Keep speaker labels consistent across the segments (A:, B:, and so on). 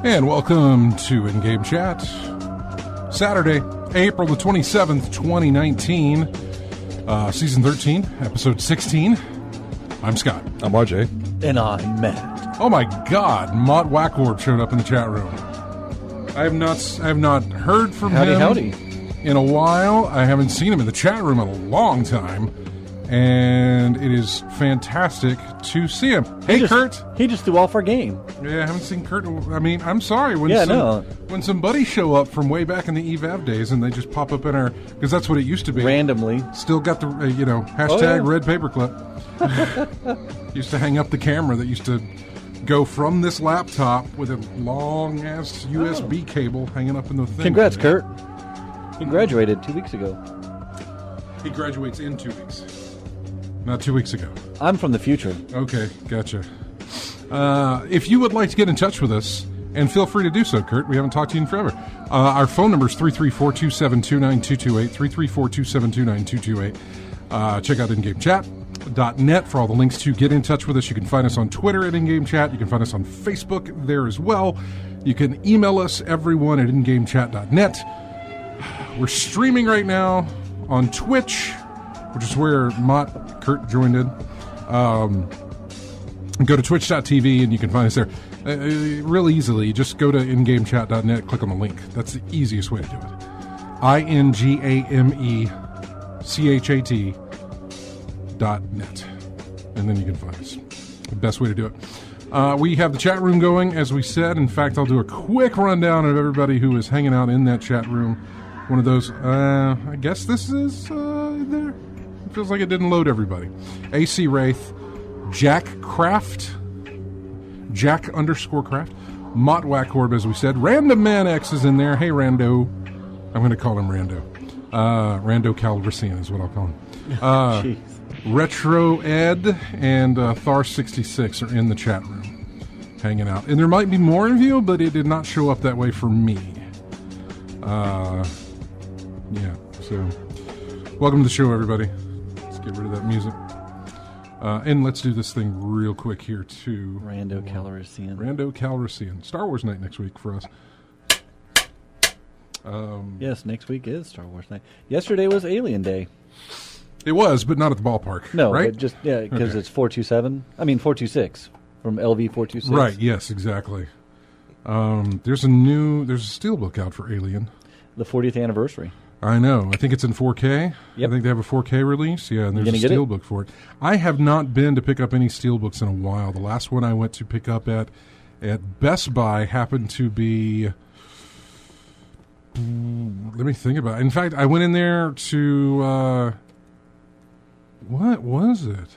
A: And welcome to In-Game Chat. Saturday, April the 27th, 2019. Season 13, episode 16. I'm Scott.
B: I'm RJ.
C: And I'm Matt.
A: Oh my God, Mott Wackorb showed up in the chat room. I have not heard from him
C: Howdy.
A: in a while. I haven't seen him in the chat room in a long time. And it is fantastic to see him. Hey, Kurt.
C: He just threw off our game.
A: Yeah, I haven't seen Kurt. I mean, I'm sorry. When some buddies show up from way back in the EVAV days and they just pop up in our, because that's what it used to be.
C: Randomly.
A: Still got the, hashtag red paperclip. Used to hang up the camera that used to go from this laptop with a long-ass USB cable hanging up in the thing.
C: Congrats, Kurt. He graduated 2 weeks ago.
A: He graduates in 2 weeks. Not 2 weeks ago.
C: I'm from the future.
A: Okay, gotcha. If you would like to get in touch with us, and feel free to do so, Kurt. We haven't talked to you in forever. Our phone number is 334-272-9228, 334-272-9228. Check out InGameChat.net for all the links to get in touch with us. You can find us on Twitter at InGameChat. You can find us on Facebook there as well. You can email us, everyone, at InGameChat.net. We're streaming right now on Twitch, which is where Kurt joined in. Go to twitch.tv and you can find us there. Real easily, just go to ingamechat.net, click on the link. That's the easiest way to do it. INGAMECHAT.net. And then you can find us. The best way to do it. We have the chat room going, as we said. In fact, I'll do a quick rundown of everybody who is hanging out in that chat room. One of those, I guess this is there. It feels like it didn't load everybody. AC Wraith, Jack Craft, Jack_Craft, Mott Wackorb, as we said. Random Man X is in there. Hey, Rando. I'm going to call him Rando. Rando Calrissian is what I'll call him. Retro Ed and Thar66 are in the chat room, hanging out. And there might be more of you, but it did not show up that way for me. Yeah, so welcome to the show, everybody. Let's get rid of that music. And let's do this thing real quick here, too.
C: Rando
A: Calrissian. Star Wars night next week for us.
C: Yes, next week is Star Wars night. Yesterday was Alien Day.
A: It was, but not at the ballpark.
C: No,
A: right?
C: But just, because it's 426 from LV 426.
A: Right, yes, exactly. There's a steelbook out for Alien.
C: The 40th anniversary.
A: I know. I think it's in 4K.
C: Yep.
A: I think they have a 4K release. Yeah, and there's a steelbook for it. I have not been to pick up any steelbooks in a while. The last one I went to pick up at Best Buy happened to be... let me think about it. In fact, I went in there to... what was it?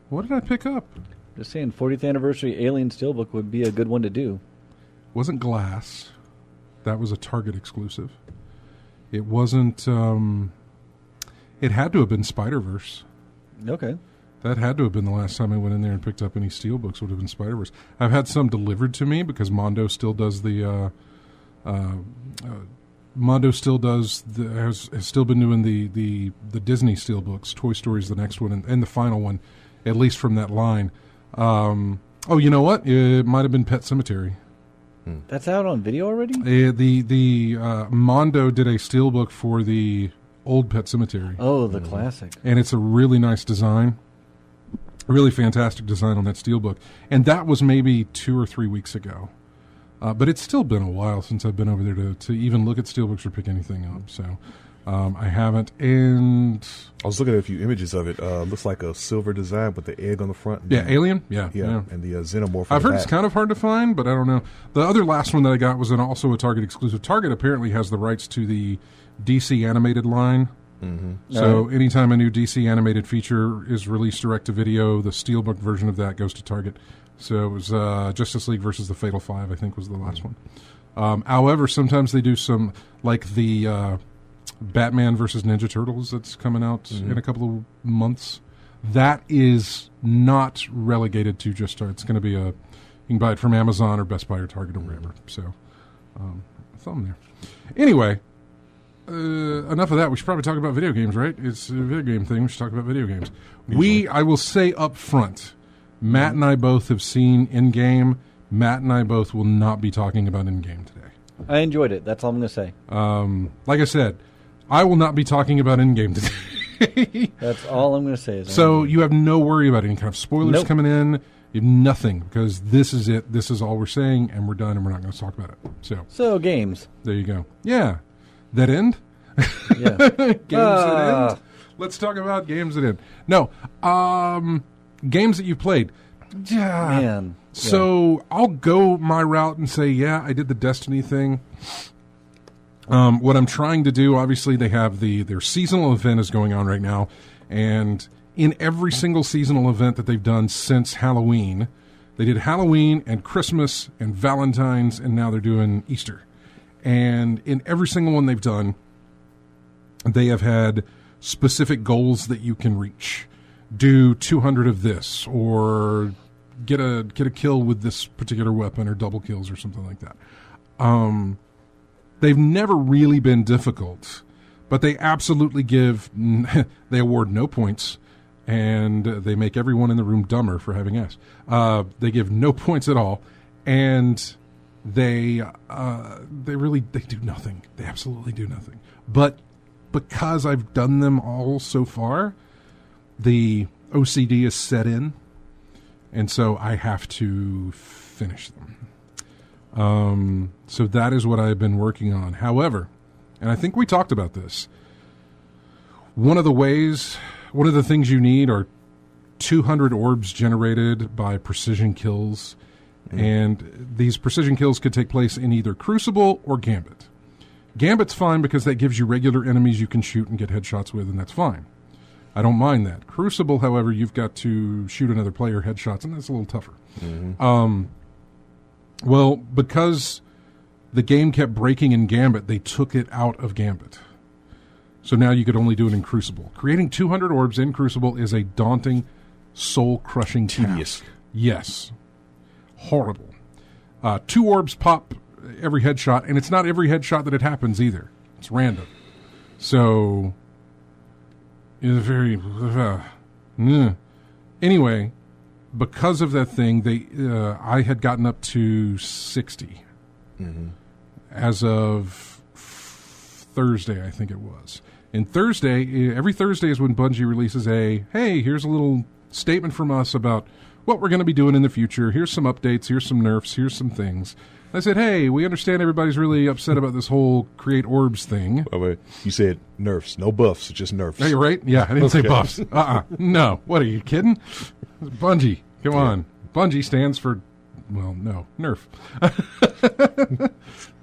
A: What did I pick up?
C: Just saying, 40th anniversary Alien steelbook would be a good one to do.
A: Wasn't Glass. That was a Target exclusive. It wasn't... it had to have been Spider-Verse.
C: Okay.
A: That had to have been the last time I went in there and picked up any steelbooks, would have been Spider-Verse. I've had some delivered to me because Mondo still does the... has still been doing the Disney steelbooks. Toy Story's the next one, and the final one, at least from that line. You know what? It might have been Pet Sematary.
C: That's out on video already?
A: The Mondo did a steelbook for the old Pet Sematary.
C: Oh, the classic.
A: And it's a really nice design. A really fantastic design on that steelbook. And that was maybe 2 or 3 weeks ago. But it's still been a while since I've been over there to even look at steelbooks or pick anything up. So I haven't. And
B: I was looking at a few images of it. Looks like a silver design with the egg on the front.
A: Yeah, Alien. Yeah.
B: And the xenomorph.
A: I've heard it's kind of hard to find, but I don't know. The other last one that I got was also a Target exclusive. Target apparently has the rights to the DC animated line. Mm-hmm. So anytime a new DC animated feature is released direct to video, the steelbook version of that goes to Target. So it was Justice League versus the Fatal Five, I think, was the last one. However, sometimes they do some, like the Batman versus Ninja Turtles that's coming out in a couple of months. That is not relegated to just It's going to be you can buy it from Amazon or Best Buy or Target or wherever. So, thumb there. Anyway, enough of that. We should probably talk about video games, right? It's a video game thing. We should talk about video games. I will say up front, Matt and I both have seen Endgame Matt and I both will not be talking about Endgame today.
C: I enjoyed it. That's all I'm going to say.
A: Like I said, I will not be talking about Endgame today.
C: That's all I'm going to say.
A: So you have no worry about any kind of spoilers
C: Nope.
A: coming in. You have nothing, because this is it. This is all we're saying, and we're done, and we're not going to talk about it. So
C: games.
A: there you go. Yeah. That end?
C: Yeah.
A: Games that end? Let's talk about games that end. No. Games that you've played. Yeah.
C: Man.
A: So I'll go my route and say, yeah, I did the Destiny thing. What I'm trying to do, obviously, they have their seasonal event is going on right now, and in every single seasonal event that they've done since Halloween, they did Halloween and Christmas and Valentine's, and now they're doing Easter. And in every single one they've done, they have had specific goals that you can reach. Do 200 of this, or get a kill with this particular weapon, or double kills, or something like that. They've never really been difficult, but they absolutely they award no points, and they make everyone in the room dumber for having asked. They give no points at all, and they do nothing. They absolutely do nothing. But because I've done them all so far, the OCD is set in, and so I have to finish them. So that is what I've been working on. However, and I think we talked about this, one of the things you need are 200 orbs generated by precision kills, and these precision kills could take place in either Crucible or Gambit. Gambit's fine because that gives you regular enemies you can shoot and get headshots with, and that's fine. I don't mind that. Crucible, however, you've got to shoot another player headshots, and that's a little tougher. Well, because the game kept breaking in Gambit, they took it out of Gambit. So now you could only do it in Crucible. Creating 200 orbs in Crucible is a daunting, soul-crushing
B: Tedious.
A: task. Yes. Horrible. 2 orbs pop every headshot, and it's not every headshot that it happens either. It's random. So, it's very... Anyway, because of that thing, I had gotten up to 60 as of Thursday, I think it was. And every Thursday is when Bungie releases hey, here's a little statement from us about what we're going to be doing in the future. Here's some updates, here's some nerfs, here's some things. I said, hey, we understand everybody's really upset about this whole create orbs thing.
B: Oh, wait. You said nerfs, no buffs, just nerfs.
A: Hey, right? Yeah, I didn't say buffs. No. What, are you kidding? Bungie. Come on. Bungie stands for, well, no, nerf.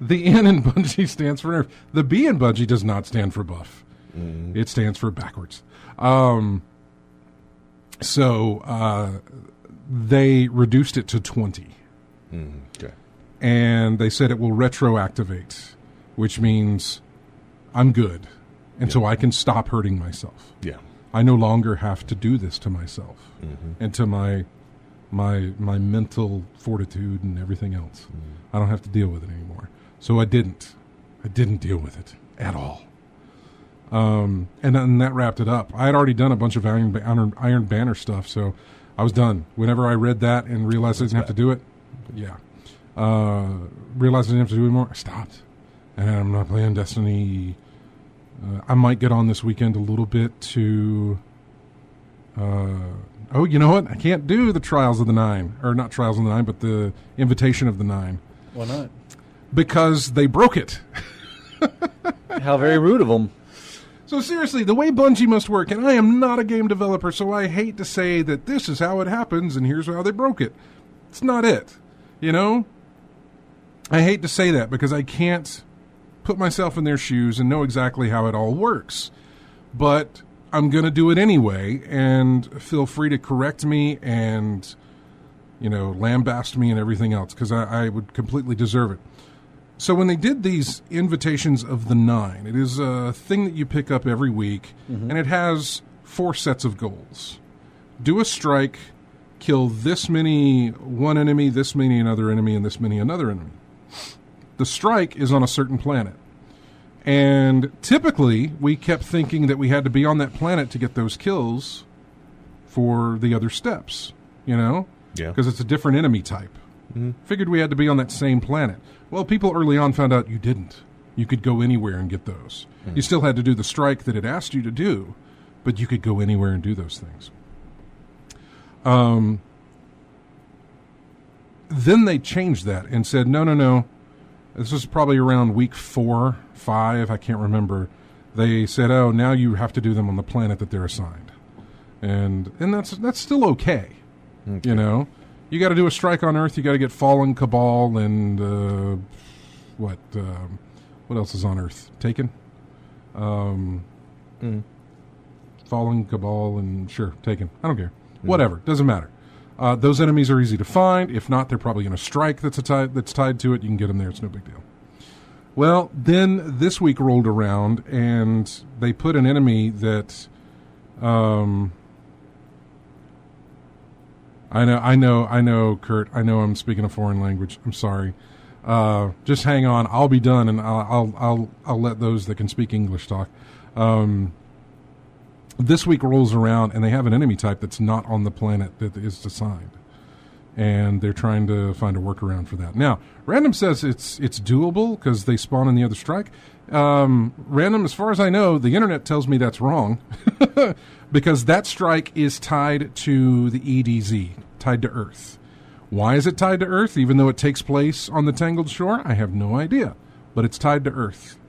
A: The N in Bungie stands for nerf. The B in Bungie does not stand for buff. It stands for backwards. So they reduced it to 20.
B: Okay.
A: And they said it will retroactivate, which means I'm good. And so I can stop hurting myself.
B: Yeah.
A: I no longer have to do this to myself and to my mental fortitude and everything else. I don't have to deal with it anymore. So I didn't deal with it at all. And then that wrapped it up. I had already done a bunch of Iron Banner stuff, so I was done. Whenever I read that and realized I didn't have to do it, realized I didn't have to do it anymore, I stopped. And I'm not playing Destiny. I might get on this weekend a little bit to... you know what? I can't do the Trials of the Nine. Or not Trials of the Nine, but the Invitation of the Nine.
C: Why not?
A: Because they broke it.
C: How very rude of them.
A: So seriously, the way Bungie must work, and I am not a game developer, so I hate to say that this is how it happens and here's how they broke it. It's not it. You know? I hate to say that because I can't put myself in their shoes and know exactly how it all works. But I'm going to do it anyway, and feel free to correct me and, lambaste me and everything else, because I would completely deserve it. So when they did these Invitations of the Nine, it is a thing that you pick up every week, and it has 4 sets of goals. Do a strike, kill this many one enemy, this many another enemy, and this many another enemy. The strike is on a certain planet. And typically, we kept thinking that we had to be on that planet to get those kills for the other steps,
B: Yeah.
A: Because it's a different enemy type. Figured we had to be on that same planet. Well, people early on found out you didn't. You could go anywhere and get those. You still had to do the strike that it asked you to do, but you could go anywhere and do those things. Then they changed that and said, no. This was probably around week 4, 5, I can't remember. They said, oh, now you have to do them on the planet that they're assigned. And that's still okay. You know? You got to do a strike on Earth. You got to get Fallen, Cabal, and what else is on Earth? Taken? Fallen, Cabal, and sure, Taken. I don't care. Whatever. Doesn't matter. Those enemies are easy to find. If not, they're probably in a strike that's tied to it. You can get them there. It's no big deal. Well, then this week rolled around, and they put an enemy that... I know, Kurt. I know I'm speaking a foreign language. I'm sorry. Just hang on. I'll be done, and I'll let those that can speak English talk. This week rolls around, and they have an enemy type that's not on the planet that is assigned, and they're trying to find a workaround for that. Now, Random says it's doable because they spawn in the other strike. Random, as far as I know, the internet tells me that's wrong. Because that strike is tied to the EDZ, tied to Earth. Why is it tied to Earth, even though it takes place on the Tangled Shore? I have no idea. But it's tied to Earth.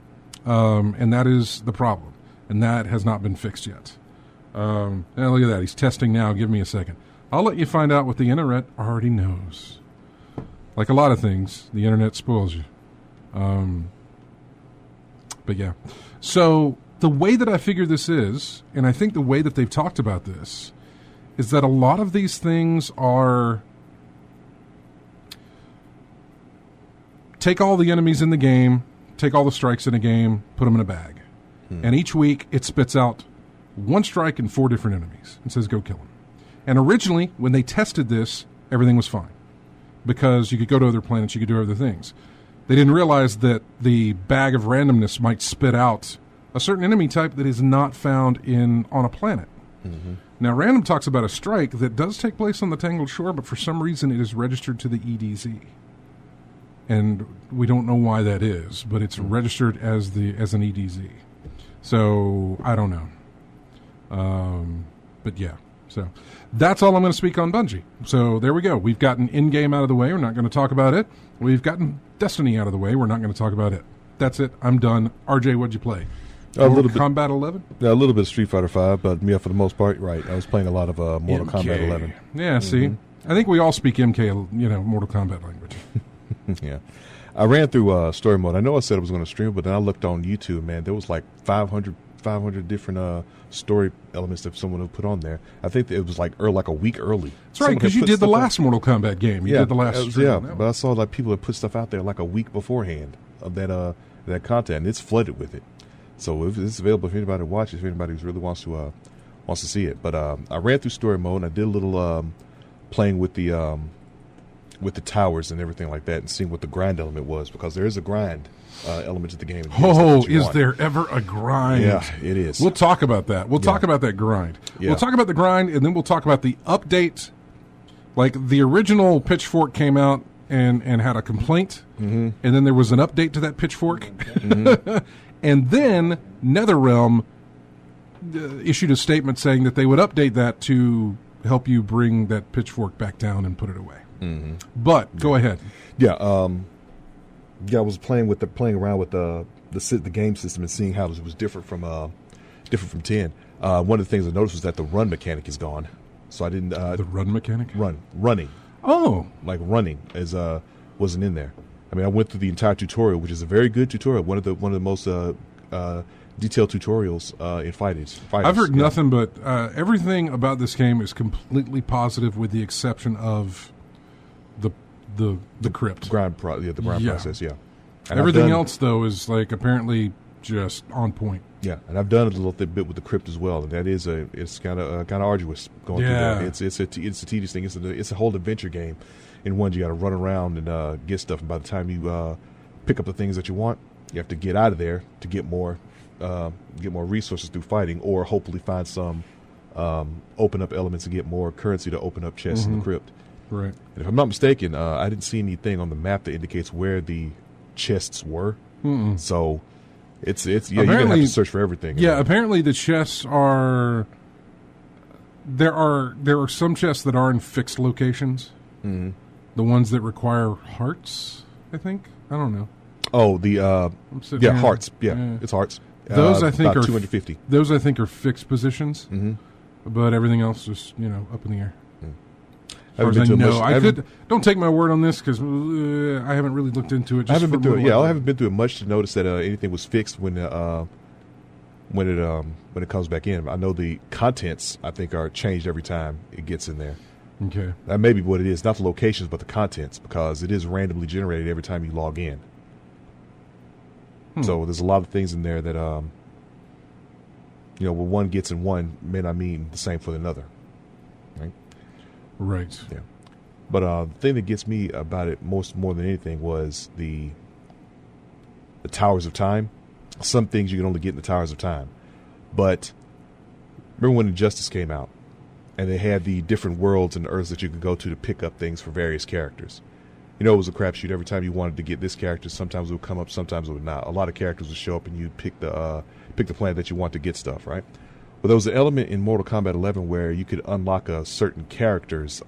A: And that is the problem. And that has not been fixed yet. Now look at that. He's testing now. Give me a second. I'll let you find out what the internet already knows. Like a lot of things, the internet spoils you. But yeah. So... the way that I figure this is, and I think the way that they've talked about this, is that a lot of these things are take all the enemies in the game, take all the strikes in a game, put them in a bag. And each week it spits out one strike and 4 different enemies and says, go kill them. And originally, when they tested this, everything was fine. Because you could go to other planets, you could do other things. They didn't realize that the bag of randomness might spit out a certain enemy type that is not found on a planet. Now, Random talks about a strike that does take place on the Tangled Shore, but for some reason it is registered to the EDZ. And we don't know why that is, but it's registered as an EDZ. So, I don't know. But yeah, so that's all I'm going to speak on Bungie. So there we go. We've gotten Endgame out of the way. We're not going to talk about it. We've gotten Destiny out of the way. We're not going to talk about it. That's it. I'm done. RJ, what'd you play?
B: A little bit
A: Combat 11?
B: Yeah, a little bit of Street Fighter 5, but for the most part, right. I was playing a lot of Mortal Kombat 11.
A: Yeah, see? I think we all speak MK, Mortal Kombat language.
B: Yeah. I ran through story mode. I know I said I was going to stream, but then I looked on YouTube, man. There was like 500 different story elements that someone had put on there. I think it was like a week early.
A: That's right, because you did the last Mortal Kombat game. You did the last stream.
B: Yeah, but I saw like people had put stuff out there like a week beforehand of that content, and it's flooded with it. So it's available if anybody watches, if anybody really wants to see it. But I ran through story mode, and I did a little playing with the towers and everything like that, and seeing what the grind element was, because there is a grind element to the game.
A: Oh, is there ever a grind?
B: Yeah, it is.
A: We'll talk about that. We'll talk about that grind.
B: Yeah.
A: We'll talk about the grind, and then we'll talk about the update. Like the original Pitchfork came out and had a complaint, and then there was an update to that Pitchfork. And then NetherRealm issued a statement saying that they would update that to help you bring that Pitchfork back down and put it away. But go ahead.
B: Yeah, I was playing around with the game system and seeing how it was different from 10. One of the things I noticed was that the run mechanic is gone. So I didn't
A: the run mechanic?
B: Running.
A: Oh,
B: like running wasn't in there. I mean, I went through the entire tutorial, which is a very good tutorial. One of the most detailed tutorials in fighters.
A: I've heard nothing but everything about this game is completely positive, with the exception of the crypt
B: grind process. Yeah, and
A: everything else though is like apparently just on point.
B: Yeah, and I've done a little bit with the crypt as well, and that is it's kind of arduous going through that. It's a tedious thing. It's a whole adventure game. In one, you got to run around and get stuff, and by the time you pick up the things that you want, you have to get out of there to get more resources through fighting, or hopefully find some open up elements and get more currency to open up chests in the crypt.
A: Right.
B: And if I'm not mistaken, I didn't see anything on the map that indicates where the chests were.
A: Mm-mm.
B: So it's you're gonna have to search for everything.
A: Yeah, apparently the chests are. There are some chests that are in fixed locations.
B: Mm-hmm.
A: The ones that require hearts, I think. I don't know.
B: Oh, the
A: here.
B: hearts. Yeah, it's hearts.
A: Those I think
B: about
A: are
B: 250.
A: Those I think are fixed positions,
B: Mm-hmm.
A: but everything else just up in the air.
B: I haven't been to much.
A: I could. Don't take my word on this because I haven't really looked into it.
B: I haven't been through it. Yeah, I haven't been through it much to notice that anything was fixed when it comes back in. I know the contents I think are changed every time it gets in there.
A: Okay,
B: that may be what it is, not the locations, but the contents, because it is randomly generated every time you log in. So there's a lot of things in there that what one gets in one may not mean the same for another.
A: Right.
B: Yeah. But the thing that gets me about it more than anything was the Towers of Time. Some things you can only get in the Towers of Time. But remember when Injustice came out and they had the different worlds and Earths that you could go to pick up things for various characters? It was a crapshoot. Every time you wanted to get this character, sometimes it would come up, sometimes it would not. A lot of characters would show up and you'd pick the planet that you want to get stuff, right? But there was an element in Mortal Kombat 11 where you could unlock a certain character's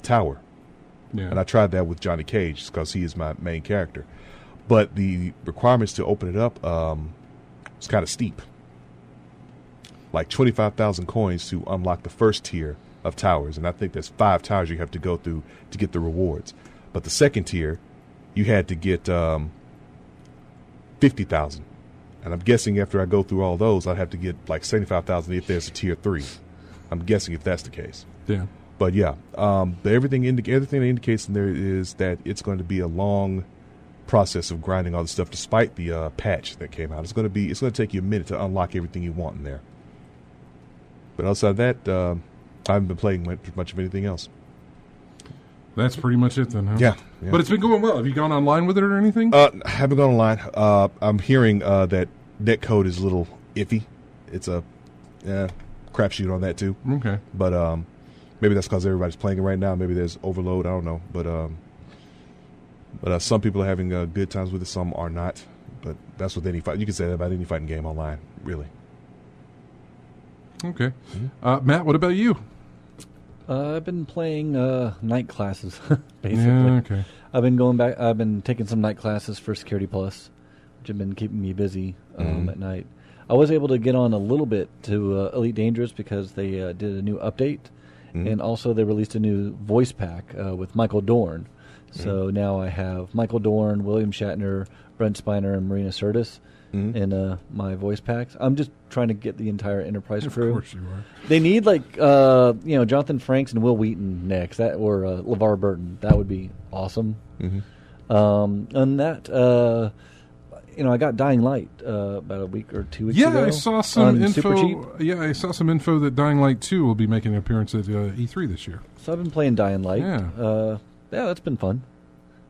B: tower.
A: Yeah.
B: And I tried that with Johnny Cage because he is my main character. But the requirements to open it up was kind of steep. Like 25,000 coins to unlock the first tier of towers. And I think there's 5 towers you have to go through to get the rewards. But the second tier, you had to get 50,000. And I'm guessing after I go through all those, I'd have to get like 75,000 if there's a tier 3. I'm guessing if that's the case.
A: Yeah.
B: But yeah, everything that indicates in there is that it's going to be a long process of grinding all the stuff, despite the patch that came out. It's going to take you a minute to unlock everything you want in there. But outside that, I haven't been playing much of anything else.
A: That's pretty much it then, huh?
B: Yeah.
A: But it's been going well. Have you gone online with it or anything?
B: I haven't gone online. I'm hearing that netcode is a little iffy. It's a crapshoot on that too.
A: Okay.
B: But maybe that's because everybody's playing it right now. Maybe there's overload. I don't know. But some people are having good times with it. Some are not. But that's what any fight. You can say that about any fighting game online, really.
A: Okay. Mm-hmm. Matt, what about you?
C: I've been playing night classes, basically.
A: Yeah, okay.
C: I've been taking some night classes for Security Plus, which have been keeping me busy at night. I was able to get on a little bit to Elite Dangerous because they did a new update, and also they released a new voice pack with Michael Dorn. So now I have Michael Dorn, William Shatner, Brent Spiner, and Marina Sirtis in my voice packs. I'm just trying to get the entire Enterprise crew.
A: Of course you are.
C: They need Jonathan Frakes and Will Wheaton next, or LeVar Burton. That would be awesome. And that, I got Dying Light about a week or 2 weeks ago.
A: Yeah, I saw some info.
C: Super Cheap.
A: Yeah, I saw some info that Dying Light 2 will be making an appearance at E3 this year.
C: So I've been playing Dying Light.
A: Yeah.
C: That's been fun.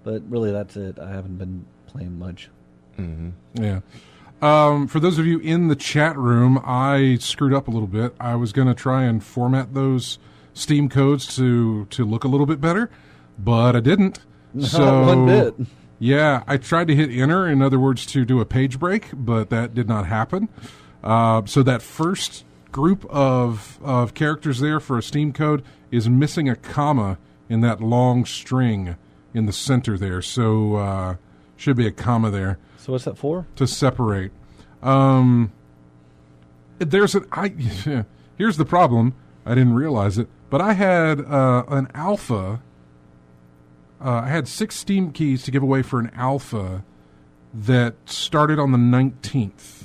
C: But really, that's it. I haven't been playing much.
A: Yeah. For those of you in the chat room, I screwed up a little bit. I was going to try and format those Steam codes to look a little bit better, but I didn't.
C: Not one bit.
A: Yeah, I tried to hit enter, in other words, to do a page break, but that did not happen. So that first group of characters there for a Steam code is missing a comma in that long string in the center there. So should be a comma there.
C: So what's that for?
A: To separate. Here's the problem. I didn't realize it, but I had an alpha. I had 6 Steam keys to give away for an alpha that started on the 19th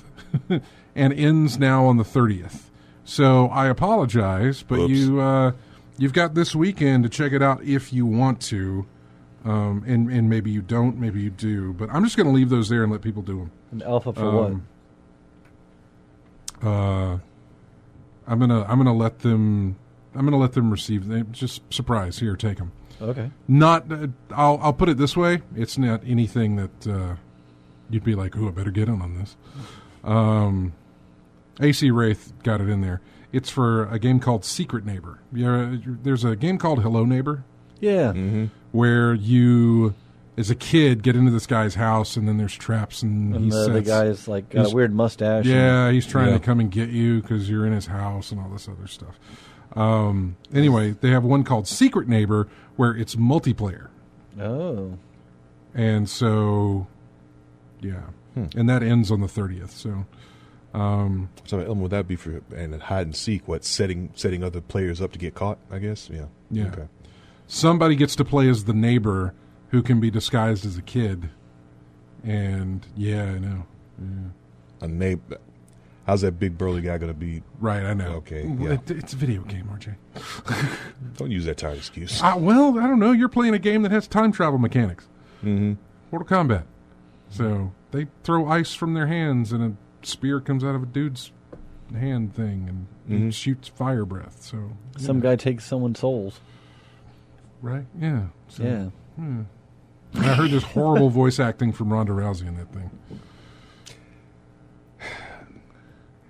A: and ends now on the 30th. So I apologize, but
B: Oops.
A: You've got this weekend to check it out if you want to. And maybe you don't, maybe you do, but I'm just going to leave those there and let people do them.
C: An alpha for what?
A: I'm gonna let them receive them. Just surprise. Here, take them.
C: Okay.
A: Not. I'll put it this way. It's not anything that you'd be like, "Ooh, I better get in on this." AC Wraith got it in there. It's for a game called Secret Neighbor. Yeah, there's a game called Hello Neighbor
C: Yeah.
B: Mm-hmm.
A: Where you, as a kid, get into this guy's house, and then there's traps, and
C: the guy's like got a weird mustache.
A: Yeah, he's trying to come and get you because you're in his house and all this other stuff. Anyway, they have one called Secret Neighbor where it's multiplayer.
C: Oh.
A: And so, yeah. And that ends on the 30th. So,
B: so would that be for and hide and seek? What setting other players up to get caught? I guess. Yeah.
A: Yeah.
B: Okay.
A: Somebody gets to play as the neighbor who can be disguised as a kid. And yeah, I know. Yeah.
B: A neighbor. How's that big burly guy going to be?
A: Right, I know.
B: Okay. Yeah.
A: It's a video game, RJ.
B: Don't use that tired excuse.
A: Well, I don't know. You're playing a game that has time travel mechanics.
B: Mm-hmm.
A: Mortal Kombat. So they throw ice from their hands, and a spear comes out of a dude's hand thing, and it shoots fire breath. So
C: some guy takes someone's souls.
A: Right? Yeah. So,
C: yeah.
A: And I heard there's horrible voice acting from Ronda Rousey in that thing.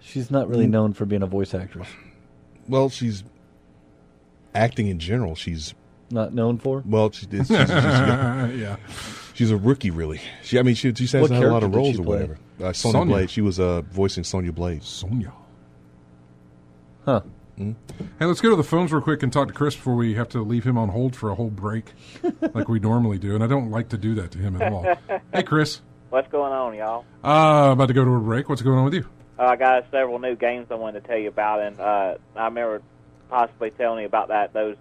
C: She's not really known for being a voice actress.
B: Well, she's acting in general. She's
C: not known for.
B: Well,
A: yeah.
B: She's a rookie, really. She hasn't had a lot of roles or whatever. Sonya Blade. She was voicing Sonya Blade.
A: Sonya.
C: Huh.
A: Hey, let's go to the phones real quick and talk to Chris before we have to leave him on hold for a whole break like we normally do, and I don't like to do that to him at all. Hey, Chris.
D: What's going on, y'all?
A: About to go to a break. What's going on with you?
D: I got several new games I wanted to tell you about, and I remember possibly telling you about those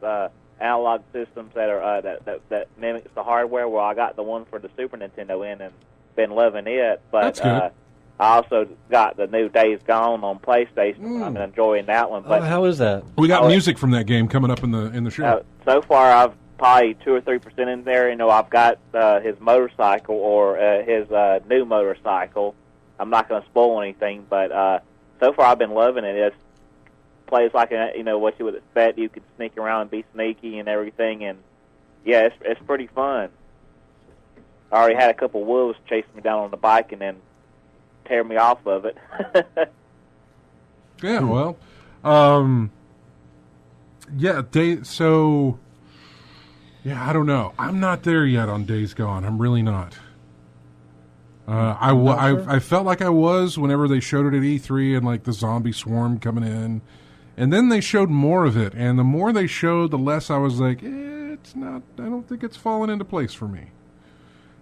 D: analog systems that are that mimics the hardware. Well, I got the one for the Super Nintendo in and been loving it, but
A: that's good.
D: I also got the new Days Gone on PlayStation. I've been enjoying that one. But
C: how is that?
A: We got music from that game coming up in the show.
D: So far, I've probably 2 or 3% in there. You know, I've got his motorcycle or his new motorcycle. I'm not going to spoil anything, but so far I've been loving it. It plays like what you would expect. You could sneak around and be sneaky and everything, and yeah, it's pretty fun. I already had a couple wolves chase me down on the bike and then tear me off of it.
A: Yeah, well, I don't know. I'm not there yet on Days Gone. I'm really not. I felt like I was whenever they showed it at E3 and like the zombie swarm coming in, and then they showed more of it, and the more they showed, the less I was like, it's not. I don't think it's fallen into place for me.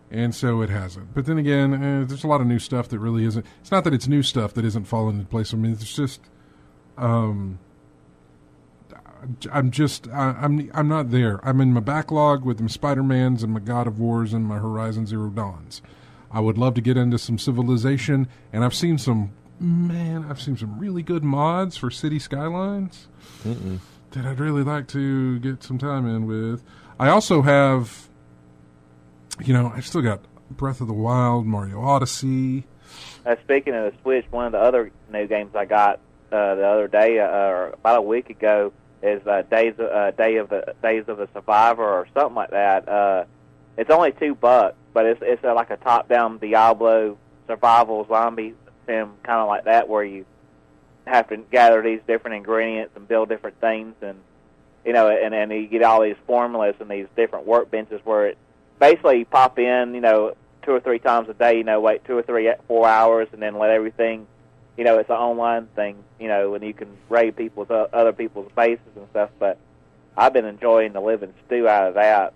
A: And so it hasn't. But then again, there's a lot of new stuff that really isn't. It's not that it's new stuff that isn't falling into place. I mean, it's just, I'm not there. I'm in my backlog with my Spider-Mans and my God of Wars and my Horizon Zero Dawns. I would love to get into some Civilization, and I've seen some really good mods for City Skylines that I'd really like to get some time in with. I also have, I've still got Breath of the Wild, Mario Odyssey.
D: Speaking of the Switch, one of the other new games I got the other day, or about a week ago, is Days of the Survivor or something like that. It's only $2, but it's like a top-down Diablo survival zombie sim, kind of like that, where you have to gather these different ingredients and build different things, and and you get all these formulas and these different workbenches where it basically you pop in, 2 or 3 times a day, wait 2 or 3, 4 hours, and then let everything, it's an online thing, and you can raid other people's bases and stuff. But I've been enjoying the living stew out of that.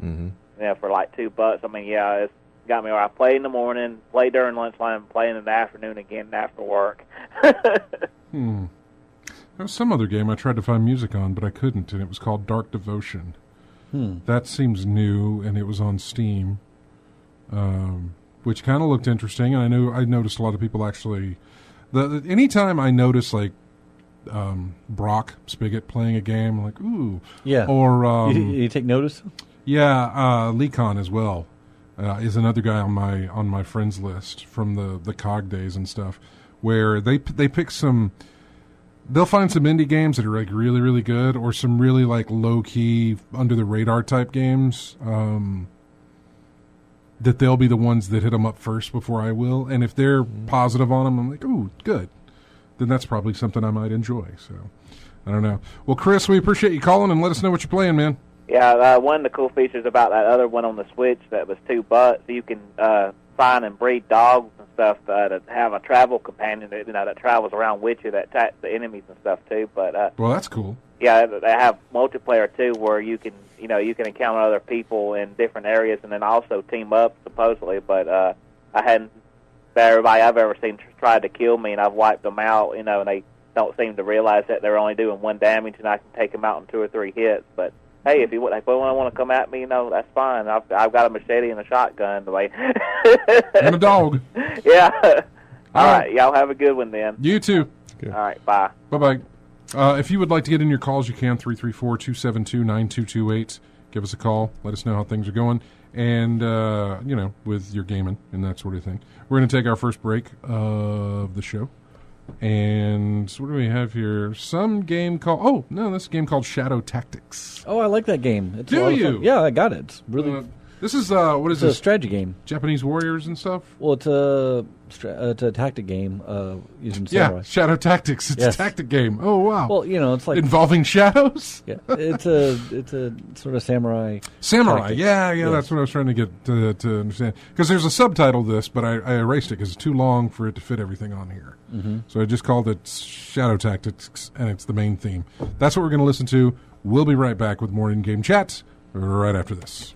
B: Mm-hmm.
D: For like $2. I mean, yeah, it's got me where I play in the morning, play during lunchtime, play in the afternoon again after work.
A: There was some other game I tried to find music on, but I couldn't, and it was called Dark Devotion. That seems new, and it was on Steam, which kind of looked interesting. And I noticed a lot of people actually. Anytime I notice like Brock Spigot playing a game, I'm like, ooh,
C: yeah.
A: Or
C: you take notice.
A: Yeah, Lecon as well is another guy on my friends list from the COG days and stuff, where they pick some. They'll find some indie games that are like really, really good, or some really like low key, under the radar type games. That they'll be the ones that hit them up first before I will, and if they're positive on them, I'm like, ooh, good. Then that's probably something I might enjoy. So I don't know. Well, Chris, we appreciate you calling and let us know what you're playing, man.
D: Yeah, one of the cool features about that other one on the Switch that was $2, you can find and breed dogs and stuff to have a travel companion that travels around with you that attacks the enemies and stuff too. But
A: well, that's cool.
D: Yeah, they have multiplayer too, where you can encounter other people in different areas and then also team up supposedly. But I hadn't. Everybody I've ever seen tried to kill me, and I've wiped them out. And they don't seem to realize that they're only doing 1 damage, and I can take them out in 2 or 3 hits. But hey, if they want to come at me, that's fine. I've got a machete and a shotgun.
A: And a dog.
D: Yeah. All right. Y'all have a good one then.
A: You too.
B: Okay.
D: All right. Bye.
A: Bye-bye. If you would like to get in your calls, you can, 334-272-9228. Give us a call. Let us know how things are going. And, with your gaming and that sort of thing. We're going to take our first break of the show. And what do we have here? Some game called... this game called Shadow Tactics.
C: Oh, I like that game. It's
A: Do
C: a lot of
A: you?
C: fun. Yeah, I got it. It's really...
A: This is, what is
C: it's
A: this?
C: a strategy game.
A: Japanese warriors and stuff?
C: Well, it's a tactic game using samurai.
A: Yeah, Shadow Tactics. It's a tactic game. Oh, wow.
C: Well, it's like...
A: Involving shadows?
C: Yeah, it's a sort of samurai...
A: Samurai,
C: tactic.
A: yeah,
C: Yes.
A: that's what I was trying to get to understand. Because there's a subtitle to this, but I erased it because it's too long for it to fit everything on here. Mm-hmm. So I just called it Shadow Tactics, and it's the main theme. That's what we're going to listen to. We'll be right back with more in-game chat right after this.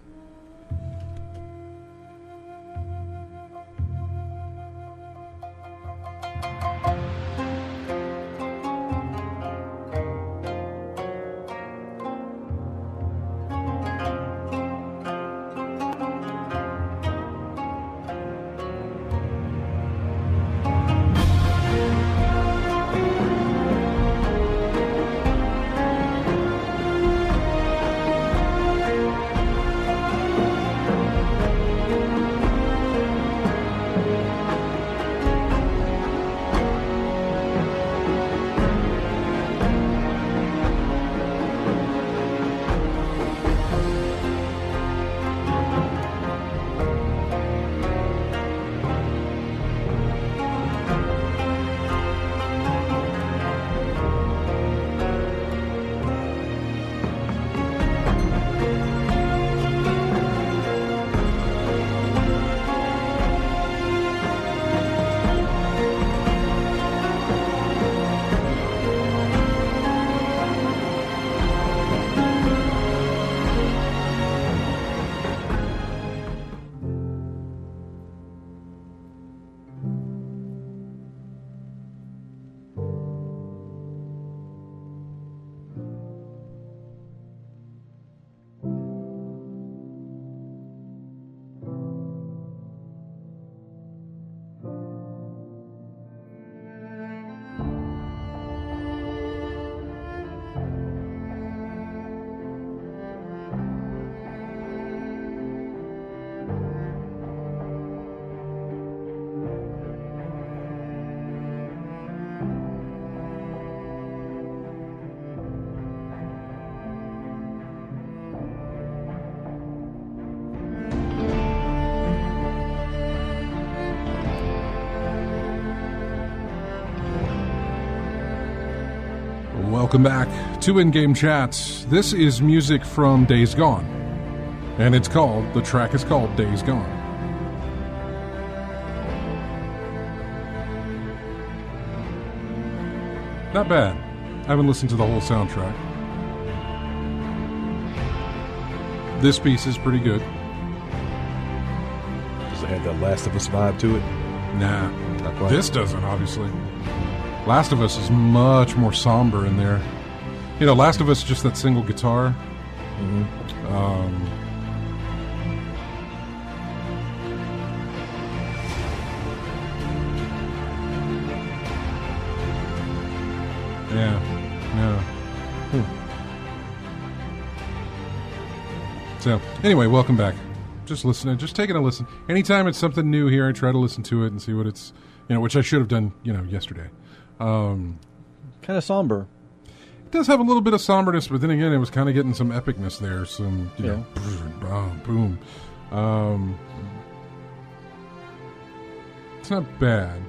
A: Welcome back to In-Game Chats. This is music from Days Gone. And the track is called Days Gone. Not bad. I haven't listened to the whole soundtrack. This piece is pretty good.
B: Does it have that Last of Us vibe to it?
A: Nah,
B: Not quite.
A: this doesn't, obviously. Last of Us is much more somber in there. Last of Us is just that single guitar. Mm-hmm. Yeah. So, anyway, welcome back. Just listening, just taking a listen. Anytime it's something new here, I try to listen to it and see what it's, which I should have done, yesterday.
C: Kind of somber.
A: It does have a little bit of somberness, but then again, it was kind of getting some epicness there. Some, boom. It's not bad.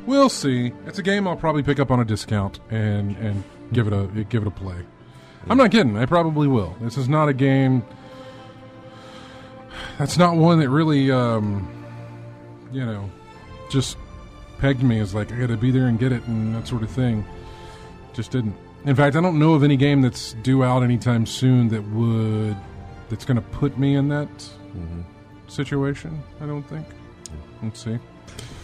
A: We'll see. It's a game I'll probably pick up on a discount and give it a play. I'm not kidding. I probably will. This is not a game. That's not one that really, just pegged me as like, I got to be there and get it and that sort of thing. Just didn't. In fact, I don't know of any game that's due out anytime soon that's going to put me in that situation. I don't think. Let's see.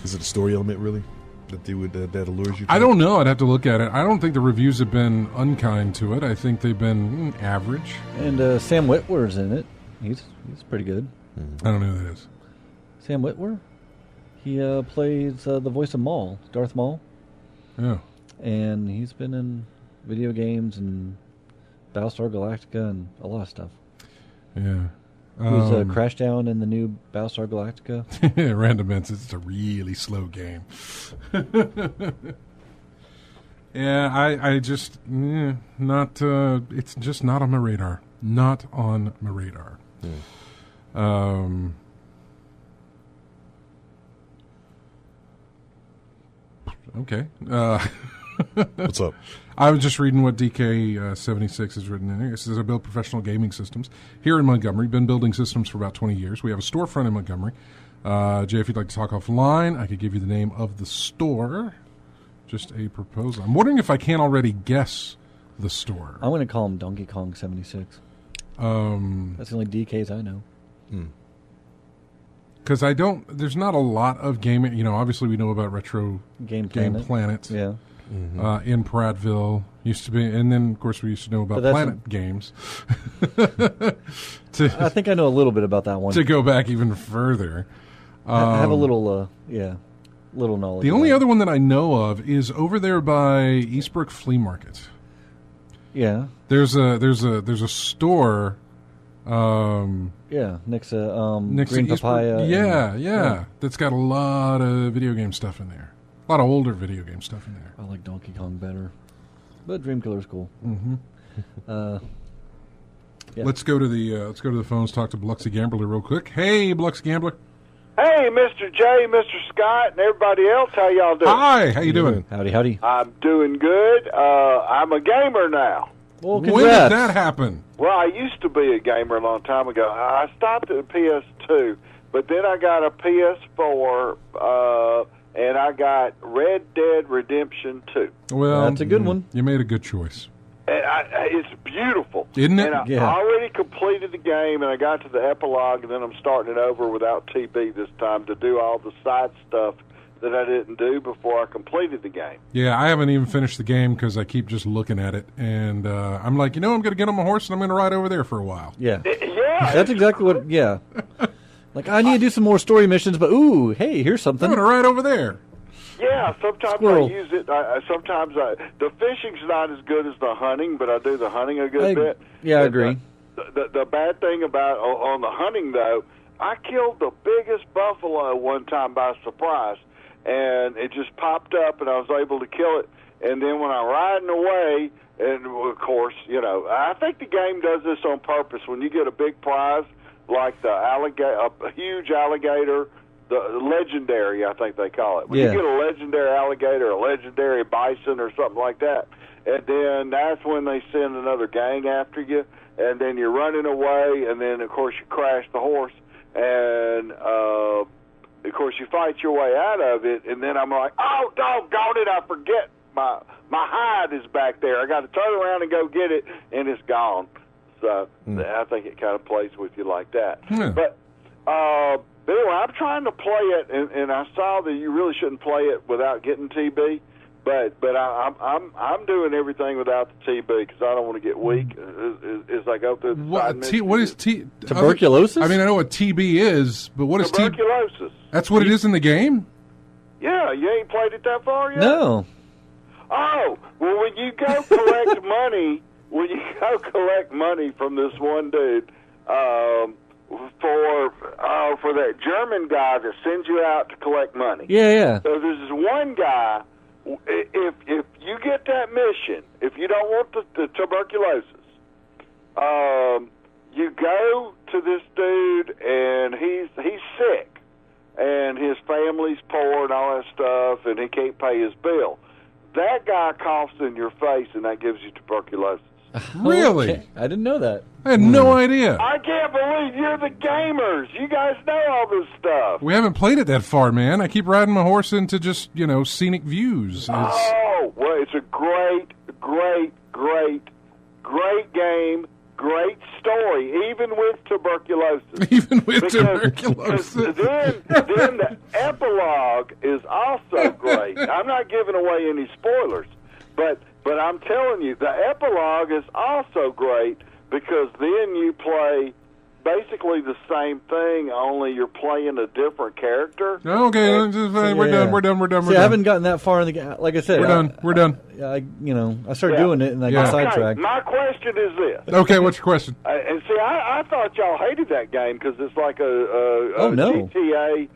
B: Is it a story element really that allures you?
A: I don't know. I'd have to look at it. I don't think the reviews have been unkind to it. I think they've been average.
C: And Sam Witwer's in it. He's pretty good.
A: I don't know who that is.
C: Sam Witwer? He plays the voice of Maul, Darth Maul.
A: Yeah.
C: And he's been in video games and Battlestar Galactica and a lot of stuff.
A: Yeah.
C: Who's Crashdown in the new Battlestar Galactica?
A: Random events. It's a really slow game. Yeah, I just not. It's just not on my radar. Not on my radar. Okay.
B: What's up?
A: I was just reading what DK76 has written in there. It says, I build professional gaming systems here in Montgomery. Been building systems for about 20 years. We have a storefront in Montgomery. Jay, if you'd like to talk offline, I could give you the name of the store. Just a proposal. I'm wondering if I can't already guess the store.
C: I'm going to call him Donkey Kong 76. That's the only DKs I know.
A: Because there's not a lot of gaming. Obviously we know about Retro
C: Game
A: Planet.
C: Yeah.
A: In Prattville used to be, and then of course we used to know about Planet Games.
C: I think I know a little bit about that one.
A: To go back even further,
C: I have a little, little knowledge.
A: The only other one that I know of is over there by Eastbrook Flea Market.
C: Yeah,
A: there's a store.
C: Next to Green Papaya.
A: Yeah, that's got a lot of video game stuff in there. A lot of older video game stuff in there.
C: I like Donkey Kong better, but Dreamkiller's cool.
A: Yeah. Let's go to the phones. Talk to Biloxi Gambler real quick. Hey, Biloxi Gambler.
E: Hey, Mr. J, Mr. Scott, and everybody else. How y'all doing?
A: Hi. How you doing?
C: Howdy.
E: I'm doing good. I'm a gamer now.
C: Well,
A: when did that happen?
E: Well, I used to be a gamer a long time ago. I stopped at a PS2, but then I got a PS4. And I got Red Dead Redemption 2.
A: Well,
C: that's a good one.
A: You made a good choice.
E: And it's beautiful.
A: Isn't it?
E: And I already completed the game, and I got to the epilogue, and then I'm starting it over without TB this time to do all the side stuff that I didn't do before I completed the game.
A: Yeah, I haven't even finished the game because I keep just looking at it, and I'm like, I'm going to get on my horse, and I'm going to ride over there for a while.
C: Yeah. That's exactly what, Like, I need to do some more story missions, but hey, here's something.
A: I'm going to ride over there.
E: Yeah, sometimes
C: Squirrel.
E: I use it. The fishing's not as good as the hunting, but I do the hunting a good bit.
C: Yeah, I agree.
E: The bad thing about on the hunting, though, I killed the biggest buffalo one time by surprise, and it just popped up, and I was able to kill it. And then when I'm riding away, and of course, I think the game does this on purpose. When you get a big prize, like a huge alligator, the legendary, I think they call it. When you get a legendary alligator, a legendary bison, or something like that, and then that's when they send another gang after you, and then you're running away, and then, of course, you crash the horse, and, of course, you fight your way out of it, and then I'm like, oh, doggone it, I forget my hide is back there. I got to turn around and go get it, and it's gone. So I think it kind of plays with you like that. But anyway, I'm trying to play it, and I saw that you really shouldn't play it without getting TB. But I'm doing everything without the TB because I don't want to get weak as I go through the side missions.
A: What is
C: tuberculosis?
A: I mean, I know what TB is, but what is
E: tuberculosis?
A: That's what it is in the game?
E: Yeah, you ain't played it that far yet?
C: No.
E: Oh, well, when you go collect money... When you go collect money from this one dude for that German guy that sends you out to collect money.
C: Yeah.
E: So there's this one guy. If you get that mission, if you don't want the tuberculosis, you go to this dude and he's sick and his family's poor and all that stuff and he can't pay his bill. That guy coughs in your face and that gives you tuberculosis.
A: Really?
C: Okay. I didn't know that.
A: I had no idea.
E: I can't believe you're the gamers. You guys know all this stuff.
A: We haven't played it that far, man. I keep riding my horse into just, scenic views.
E: Oh, well, it's a great game, great story, even with tuberculosis.
A: Even with
E: Because
A: tuberculosis.
E: then the epilogue is also great. I'm not giving away any spoilers, but I'm telling you, the epilogue is also great because then you play basically the same thing, only you're playing a different character.
A: Okay, we're done.
C: See, I haven't gotten that far in the game. Like I said,
A: We're done.
C: I started doing it and I got sidetracked.
E: My question is this.
A: Okay, what's your question?
E: And see, I thought y'all hated that game because it's like a
C: no.
E: GTA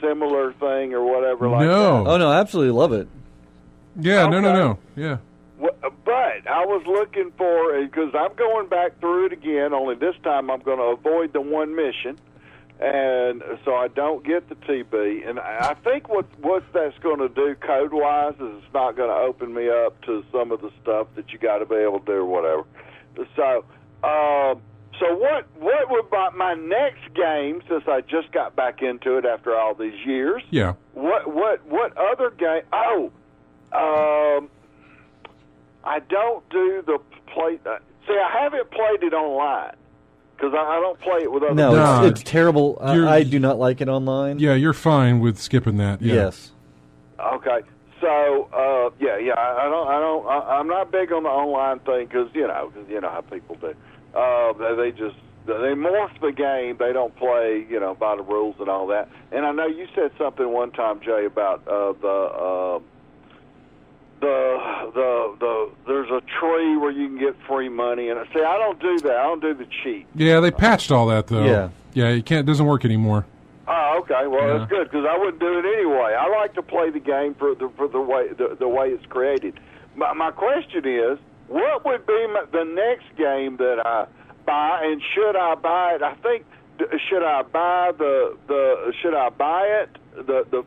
E: similar thing or whatever like
A: No.
E: that.
C: Oh, no, I absolutely love it.
A: Yeah,
E: Okay.
A: no. Yeah.
E: But I was looking for, because I'm going back through it again, only this time I'm going to avoid the one mission, and so I don't get the TB. And I think what that's going to do code-wise is it's not going to open me up to some of the stuff that you got to be able to do or whatever. So what would my next game, since I just got back into it after all these years?
A: Yeah.
E: What other game? I don't do the play. See, I haven't played it online because I don't play it with other.
C: No,
A: No.
C: it's terrible. I do not like it online.
A: Yeah, you're fine with skipping that. Yeah.
C: Yes.
E: Okay, so I'm not big on the online thing because you know how people do. They morph the game. They don't play by the rules and all that. And I know you said something one time, Jay, about there's a tree where you can get free money, and see, I don't do that. I don't do the cheat.
A: Yeah, they patched all that though.
C: Yeah.
A: You can't. It doesn't work anymore.
E: Oh, okay. Well,
A: Yeah.
E: that's good because I wouldn't do it anyway. I like to play the game for the way it's created. My question is, what would be the next game that I buy, and should I buy it? I think should I buy the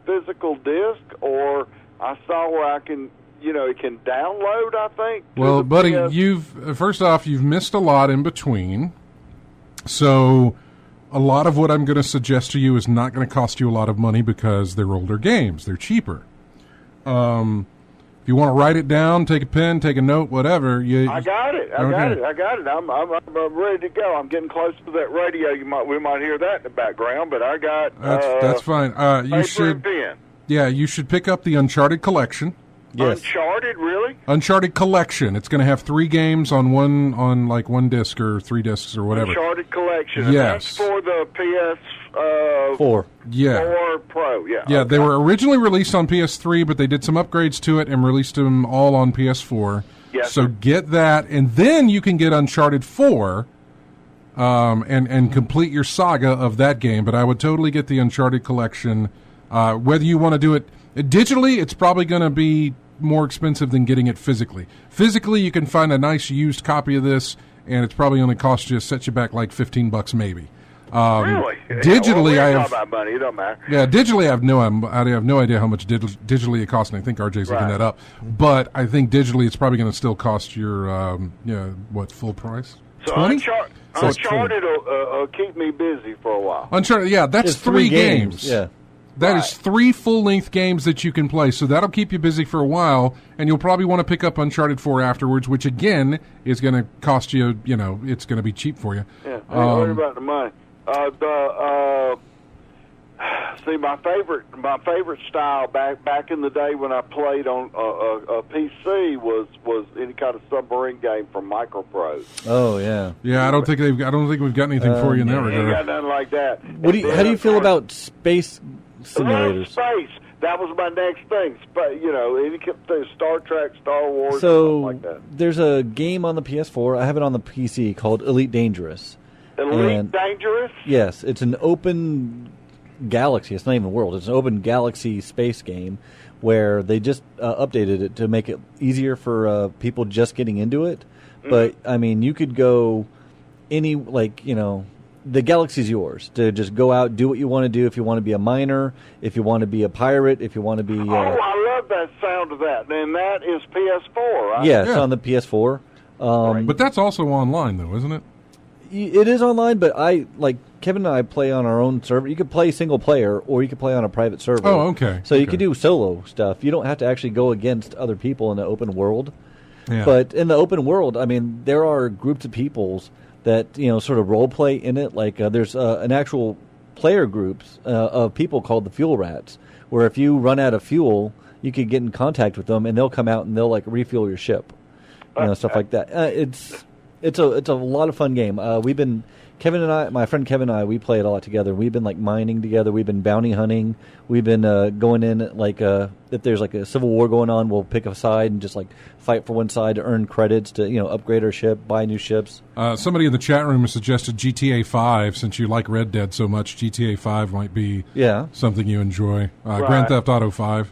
E: physical disc, or I saw where I can. It can download, I think.
A: Well, buddy, first off, you've missed a lot in between. So a lot of what I'm going to suggest to you is not going to cost you a lot of money because they're older games. They're cheaper. If you want to write it down, take a pen, take a note, whatever.
E: I got it. I got it. I'm ready to go. I'm getting close to that radio. We might hear that in the background, but I got.
A: That's fine. You
E: paper
A: should.
E: and pen.
A: Yeah, you should pick up the Uncharted collection.
C: Yes.
E: Uncharted, really?
A: Uncharted collection. It's going to have 3 games on one disc or 3 discs or whatever.
E: Uncharted collection. And
A: Yes.
E: that's for the PS
C: 4.
A: Yeah.
E: 4 Pro. Yeah.
A: Yeah,
E: okay.
A: they were originally released on PS3, but they did some upgrades to it and released them all on PS4.
E: Yes,
A: So
E: sir.
A: get that, and then you can get Uncharted 4 and complete your saga of that game. But I would totally get the Uncharted collection. Whether you want to do it digitally, it's probably going to be more expensive than getting it physically. Physically, you can find a nice used copy of this, and it's probably only set you back like $15 maybe.
E: Really?
A: Digitally,
E: well,
A: I
E: we're
A: have.
E: talking about money. It don't matter.
A: Yeah, digitally, I have no idea how much digitally it costs, and I think RJ's looking
E: Right.
A: that up. But I think digitally, it's probably going to still cost your full price?
E: So
A: 20?
E: Uncharted will keep me busy for a while.
A: Uncharted, yeah, that's
C: It's
A: 3 games.
C: Yeah.
A: That
E: Right.
A: is 3 full-length games that you can play, so that'll keep you busy for a while, and you'll probably want to pick up Uncharted 4 afterwards, which, again, is going to cost you, it's going to be cheap for you.
E: Yeah, I ain't worried about the money. See, my favorite style back in the day when I played on a PC was any kind of submarine game from Microprose.
C: Oh, yeah.
A: Yeah, I don't think we've got anything for you in that
E: You ain't got
A: regard.
E: nothing like that.
C: How do you feel about space simulators?
E: Space. That was my next thing. Any Star Trek, Star Wars,
C: So
E: something like that.
C: there's a game on the PS4. I have it on the PC called Elite Dangerous.
E: Elite Dangerous?
C: Yes, it's an open galaxy. It's not even a world. It's an open galaxy space game where they just updated it to make it easier for people just getting into it. But, I mean, you could go the galaxy's yours to just go out, do what you want to do. If you want to be a miner, if you want to be a pirate, if you want to be...
E: I love that sound of that. And that is PS4, right?
C: yeah, it's
A: Yeah.
C: on the PS4.
A: But that's also online, though, isn't it?
C: It is online, but Kevin and I play on our own server. You could play single player, or you could play on a private server.
A: Oh, okay.
C: So you could do solo stuff. You don't have to actually go against other people in the open world.
A: Yeah.
C: But in the open world, I mean, there are groups of peoples that sort of role play in it. Like there's an actual player groups of people called the Fuel Rats, where if you run out of fuel, you could get in contact with them, and they'll come out and they'll refuel your ship, stuff like that. It's a lot of fun game. Kevin and I, my friend Kevin and I, we play it a lot together. We've been mining together. We've been bounty hunting. We've been going in if there's a civil war going on, we'll pick a side and just fight for one side to earn credits to upgrade our ship, buy new ships.
A: Somebody in the chat room has suggested GTA 5. Since you like Red Dead so much, GTA 5 might be something you enjoy.
E: Right.
A: Grand Theft Auto 5,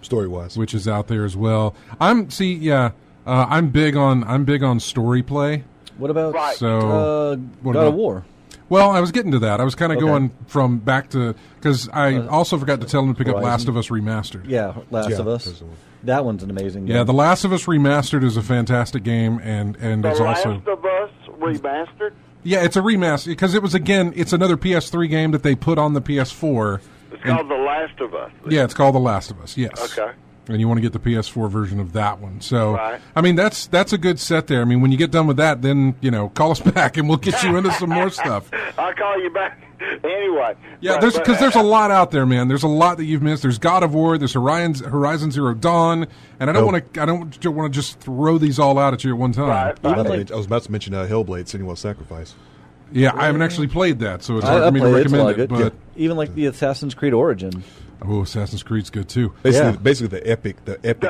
B: Story-wise.
A: which is out there as well. I'm big on story play.
C: What about
A: So what
C: God
A: about-
C: of War?
A: Well, I was getting to that. I was kind of going from back to because I also forgot to tell them to pick up
C: Horizon.
A: Last of Us Remastered.
C: Yeah, Last of Us.
B: that's the one.
C: That one's an amazing game.
A: Yeah, The Last of Us Remastered is a fantastic game, and
E: The
A: it's
E: Last
A: also
E: of Us remastered.
A: yeah, it's a remaster because it's another PS3 game that they put on the PS4.
E: It's called The Last of Us.
A: Yeah, it's called The Last of Us. Yes.
E: Okay.
A: And you want to get the PS4 version of that one. So,
E: Right.
A: I mean, that's a good set there. I mean, when you get done with that, then call us back and we'll get you into some more stuff.
E: I'll call you back anyway.
A: Yeah,
E: But-
A: there's a lot out there, man. There's a lot that you've missed. There's God of War. There's Horizon Zero Dawn, and I don't want to just throw these all out at you at one time.
E: Right.
B: I was about to mention Hellblade: Senua's Sacrifice.
A: Yeah, I haven't actually played that, so it's
C: I
A: hard for me to
C: played it, it's a lot
A: recommend
C: of
A: it.
C: good.
A: But
C: Even the Assassin's Creed Origin.
A: Assassin's Creed's good too.
B: Basically the epic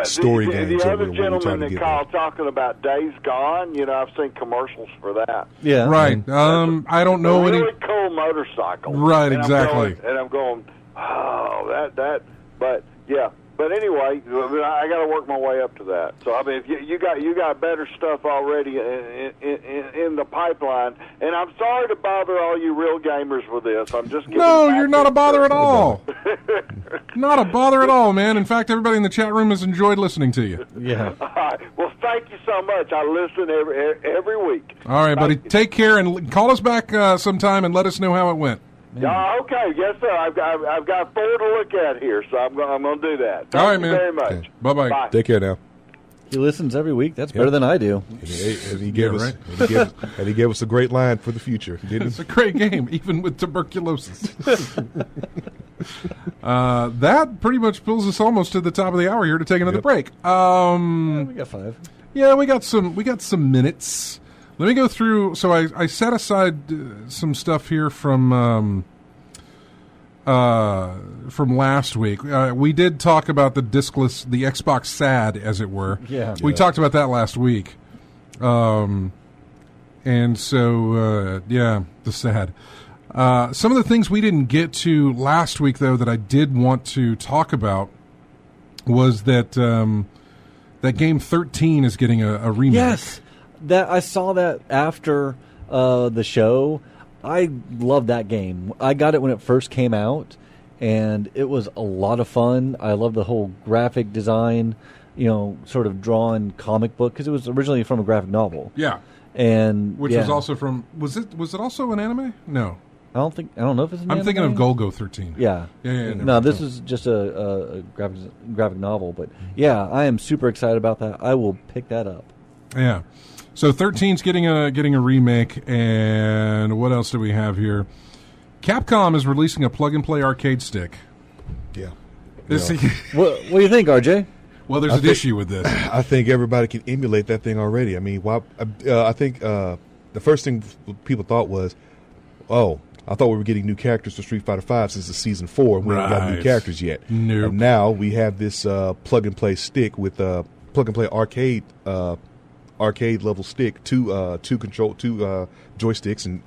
B: story
E: the
B: games.
E: other
B: are what we're trying
E: gentleman
B: to
E: that
B: get
E: called talking about Days Gone, I've seen commercials for that.
C: Yeah.
A: Right. I don't know
E: a
A: any.
E: really cool motorcycle.
A: Right,
E: And
A: exactly.
E: I'm going, oh, that. But yeah. But anyway, I got to work my way up to that. So I mean, if you got better stuff already in the pipeline, and I'm sorry to bother all you real gamers with this. I'm just getting
A: No,
E: back
A: you're not a
E: into-
A: bother at all. Not a bother at all, man. In fact, everybody in the chat room has enjoyed listening to you.
C: Yeah.
E: All right. Well, thank you so much. I listen every week.
A: All right, buddy. Take care and call us back sometime and let us know how it went.
E: Okay, yes, sir. I've got 4 to look at here, so I'm going to do that. Thank
A: All right,
E: you
A: man.
E: very much.
B: Okay.
A: Bye-bye.
E: Bye.
B: Take care now.
C: He listens every week. That's better than I do.
B: And he gave
A: Yeah,
B: us,
A: right.
B: and he gave us a great line for the future. Didn't
A: It's
B: he?
A: a great game, even with tuberculosis. That pretty much pulls us almost to the top of the hour here to take another
B: Yep.
A: break.
C: We got 5.
A: Yeah, we got some minutes. Let me go through. So I set aside some stuff here from last week. We did talk about the discless, the Xbox SAD, as it were.
C: Yeah.
A: We talked about that last week. And so, the SAD. Some of the things we didn't get to last week, though, that I did want to talk about was that that game 13 is getting a remake.
C: Yes. That I saw that after the show. I love that game. I got it when it first came out, and it was a lot of fun. I love the whole graphic design, sort of drawn comic book, because it was originally from a graphic novel.
A: Yeah.
C: And
A: Which was also from was it also an anime? No.
C: I don't know if it's an
A: I'm thinking of
C: anime.
A: Golgo 13.
C: Yeah.
A: Yeah, never
C: No,
A: mind.
C: this is just a graphic novel, but yeah, I am super excited about that. I will pick that up.
A: Yeah. So 13's getting a remake, and what else do we have here? Capcom is releasing a plug-and-play arcade stick.
B: Yeah.
A: This,
C: What do you think, RJ?
A: well, there's
B: I
A: an
B: think-
A: issue with this.
B: I think everybody can emulate that thing already. I mean, I think the first thing people thought was, oh, I thought we were getting new characters for Street Fighter V since it's Season 4, and we haven't got new
A: Right.
B: characters yet.
A: Nope.
B: And now we have this plug-and-play stick with plug-and-play arcade level stick, two joysticks and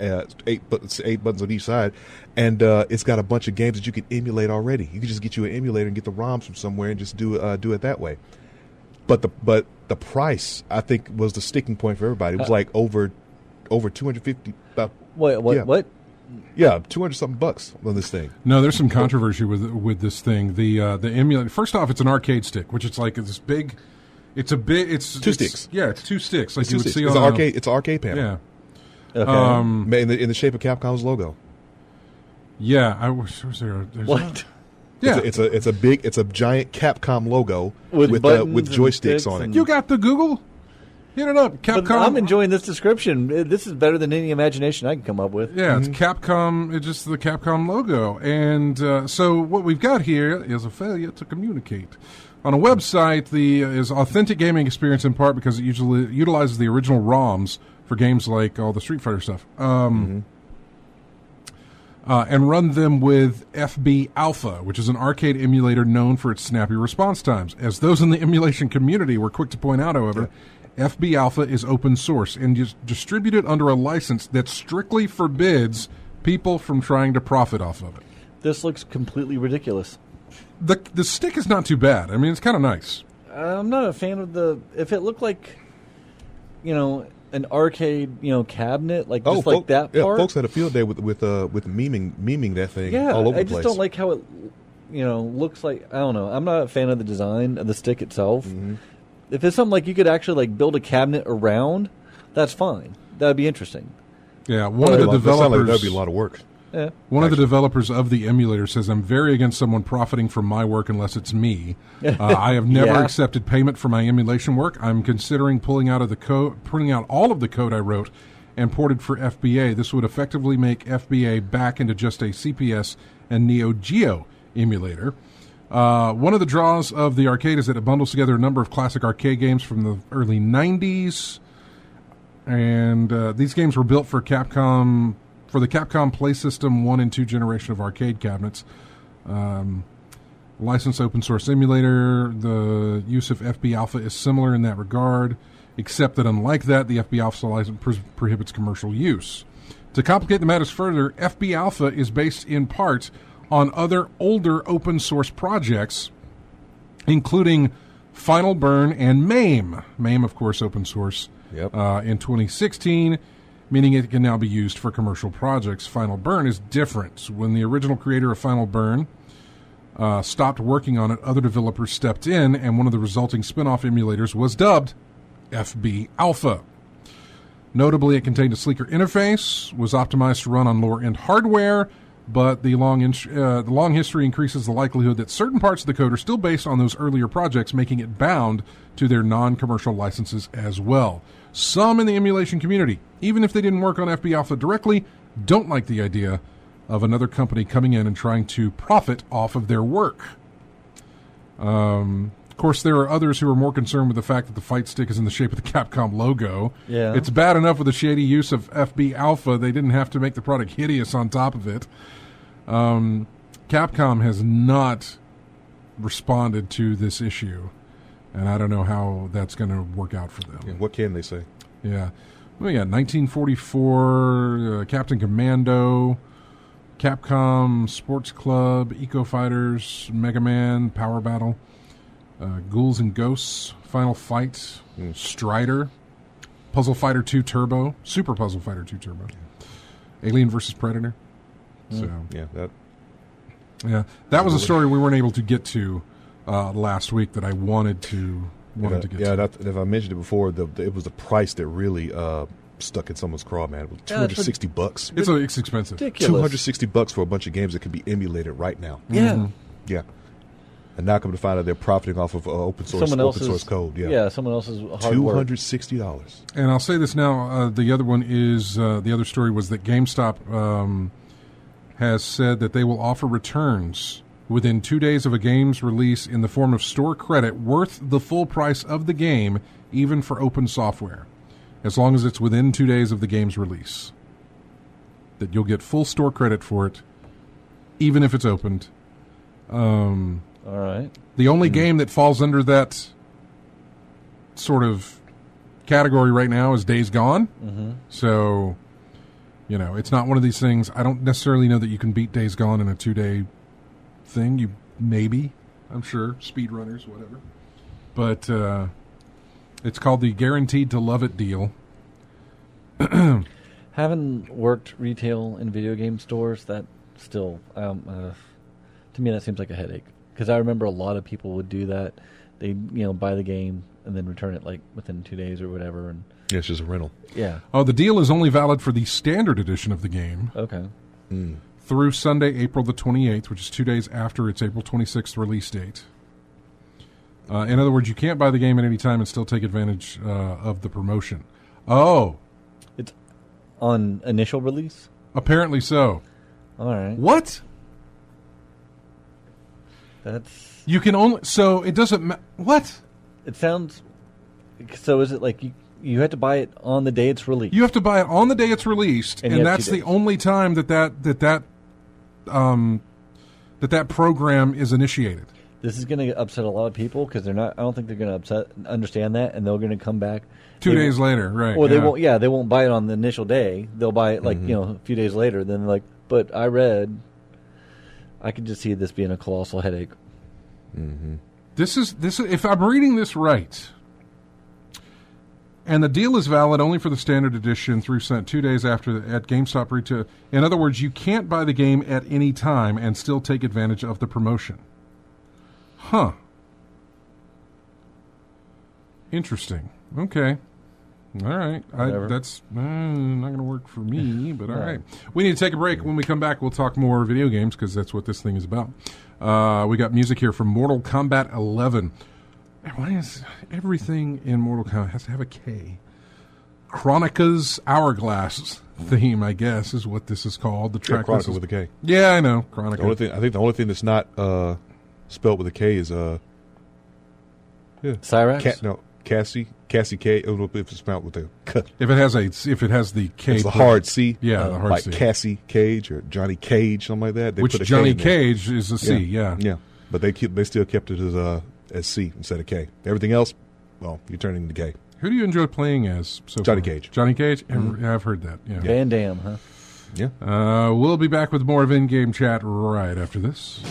B: eight buttons on each side, and it's got a bunch of games that you can emulate already. You can just get you an emulator and get the ROMs from somewhere and just do it that way. But the price, I think, was the sticking point for everybody. It was like over 250.
C: What?
B: Yeah.
C: What?
B: Yeah, 200 something bucks on this thing.
A: No, there's some controversy with this thing. The emulator. First off, it's an arcade stick, which it's like this big. It's a bit. It's
B: Two sticks.
A: Yeah, it's two sticks. Like
B: It's
A: you
B: two
A: would
B: sticks.
A: see
B: It's
A: on
B: an arcade. It's an arcade panel.
A: Yeah.
C: Okay.
B: In the shape of Capcom's logo.
A: Yeah. I wish was there. There's
C: What?
A: Yeah.
B: It's a giant Capcom logo with
C: buttons and
B: joysticks
C: sticks
B: on it.
C: and-
A: You got the Google? Hit it up.
C: But
A: Capcom.
C: I'm enjoying this description. This is better than any imagination I can come up with.
A: Yeah, it's Capcom. It's just the Capcom logo. And so what we've got here is a failure to communicate. On a website, is authentic gaming experience in part because it usually utilizes the original ROMs for games like all the Street Fighter stuff. And run them with FB Alpha, which is an arcade emulator known for its snappy response times. As those in the emulation community were quick to point out, however, FB Alpha is open source and is distributed under a license that strictly forbids people from trying to profit off of it.
C: This looks completely ridiculous.
A: The stick is not too bad. I mean, it's kind of nice.
C: I'm not a fan of the. If it looked like, an arcade, cabinet, like just like that part.
B: Folks had a field day with memeing that thing all over
C: I
B: the
C: just
B: place.
C: don't like how it, looks like. I don't know. I'm not a fan of the design of the stick itself. If it's something like you could actually build a cabinet around, that's fine. That'd be interesting.
A: Yeah, one of the
B: That sounds like
A: developers.
B: that'd be a lot of work.
C: Yeah.
A: One of the developers of the emulator says, "I'm very against someone profiting from my work unless it's me. I have never
C: Yeah.
A: accepted payment for my emulation work. I'm considering pulling out all of the code I wrote and ported for FBA. This would effectively make FBA back into just a CPS and Neo Geo emulator." One of the draws of the arcade is that it bundles together a number of classic arcade games from the early 90s. And these games were built for the Capcom Play System 1 and 2 generation of arcade cabinets. Licensed open source emulator. The use of FB Alpha is similar in that regard, except that unlike that, the FB Alpha license prohibits commercial use. To complicate the matters further, FB Alpha is based in part on other older open source projects, including Final Burn and MAME. MAME, of course, open source.
B: Yep.
A: In 2016, meaning it can now be used for commercial projects. Final Burn is different. When the original creator of Final Burn stopped working on it, other developers stepped in, and one of the resulting spin-off emulators was dubbed FB Alpha. Notably, it contained a sleeker interface, was optimized to run on lower-end hardware, but the long history increases the likelihood that certain parts of the code are still based on those earlier projects, making it bound to their non-commercial licenses as well. Some in the emulation community, even if they didn't work on FB Alpha directly, don't like the idea of another company coming in and trying to profit off of their work. Of course, there are others who are more concerned with the fact that the fight stick is in the shape of the Capcom logo.
C: Yeah.
A: It's bad enough with the shady use of FB Alpha. They didn't have to make the product hideous on top of it. Capcom has not responded to this issue, and I don't know how that's going to work out for them.
B: Yeah, what can they say?
A: Yeah. We got 1944, Captain Commando, Capcom Sports Club, Eco Fighters, Mega Man, Power Battle, Ghouls and Ghosts, Final Fight, Strider, Puzzle Fighter 2 Turbo, Super Puzzle Fighter 2 Turbo, Alien vs. Predator. So that was a story we weren't able to get to last week that I wanted to get to.
B: Yeah, if I mentioned it before, it was the price that really stuck in someone's craw, man. It was $260.
A: It's expensive.
C: Ridiculous.
B: $260 for a bunch of games that can be emulated right now.
C: Yeah.
B: Yeah. And now come to find out they're profiting off of open source code. Yeah.
C: Someone else's hard work.
B: $260.
A: And I'll say this now. The other one is the other story was that GameStop has said that they will offer returns within 2 days of a game's release in the form of store credit worth the full price of the game, even for open software, as long as it's within 2 days of the game's release. That you'll get full store credit for it, even if it's opened.
C: All right.
A: The only game that falls under that sort of category right now is Days Gone.
C: Mm-hmm.
A: So, it's not one of these things. I don't necessarily know that you can beat Days Gone in a 2-day thing. You maybe, I'm sure, speedrunners, whatever. But it's called the Guaranteed to Love It deal.
C: Having worked retail in video game stores, that still, to me, that seems like a headache. Because I remember a lot of people would do that. they buy the game and then return it like within 2 days or whatever. And
B: Yeah, it's just a rental.
C: yeah,
A: Oh, the deal is only valid for the standard edition of the game
C: okay.
A: through Sunday, April the 28th, which is 2 days after its April 26th release date. In other words, you can't buy the game at any time and still take advantage of the promotion. Oh,
C: It's on initial release.
A: apparently so.
C: All right,
A: What?
C: that's
A: You can only... So it doesn't... What?
C: it. Sounds. So is it like you have to buy it on the day it's released?
A: You have to buy it on the day it's released,
C: And you
A: and
C: have
A: that's
C: 2
A: the
C: days.
A: only time that program is initiated.
C: This is going to upset a lot of people because they're not. I don't think they're going to understand that, and they're going to come back
A: 2
C: They
A: days
C: won't-
A: later, right?
C: Or they
A: yeah.
C: won't. Yeah, they won't buy it on the initial day. They'll buy it like a few days later. Then they're like, but I read. I could just see this being a colossal headache.
A: This is if I'm reading this right, and the deal is valid only for the standard edition through 2 days after at GameStop retail. In other words, you can't buy the game at any time and still take advantage of the promotion. Huh. Interesting. Okay. All right.
C: Whatever.
A: That's not going to work for me, but all right. We need to take a break. When we come back, we'll talk more video games because that's what this thing is about. We got music here from Mortal Kombat 11. Why is everything in Mortal Kombat has to have a K? Chronica's Hourglass theme, I guess, is what this is called. The track
B: Chronica
A: list is-
B: with a K.
A: Yeah, I know. Chronica.
B: The only thing, I think the only thing that's not spelled with a K is
C: Cyrax?
B: Cassie K. I don't know if it's spelled with a K.
A: If it has the K,
B: It's the hard C.
A: Yeah, the hard
B: like
A: C.
B: Cassie Cage or Johnny Cage, something like that. They
A: Which
B: put a K
A: Johnny
B: in there.
A: Cage is a C. Yeah.
B: Yeah, but they still kept it as C instead of K. Everything else, well, you're turning to K.
A: Who do you enjoy playing as? So
B: Johnny
A: far?
B: Cage.
A: Johnny Cage. I've heard that. Yeah.
C: Van Damme, huh?
B: Yeah.
A: We'll be back with more of in-game chat right after this.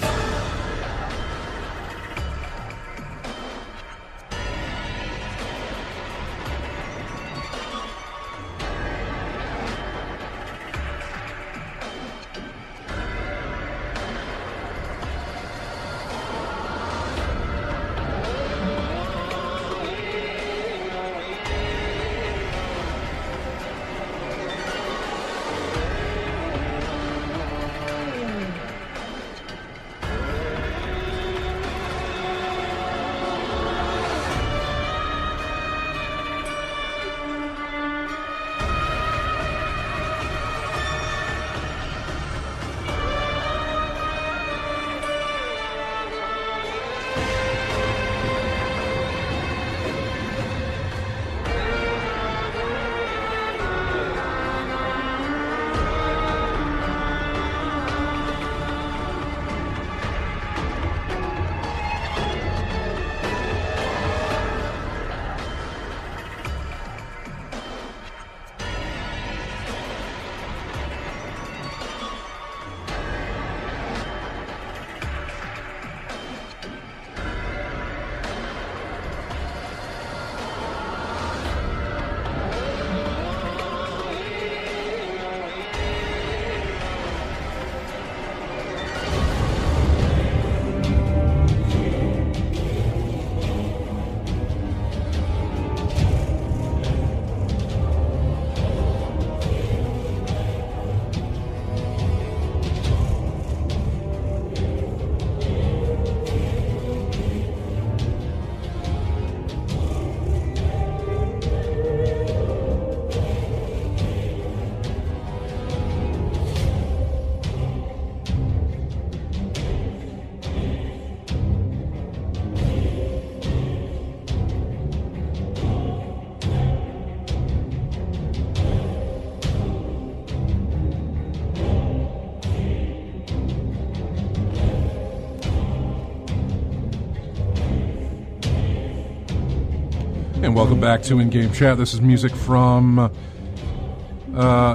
A: And welcome back to In-Game Chat. This is music from...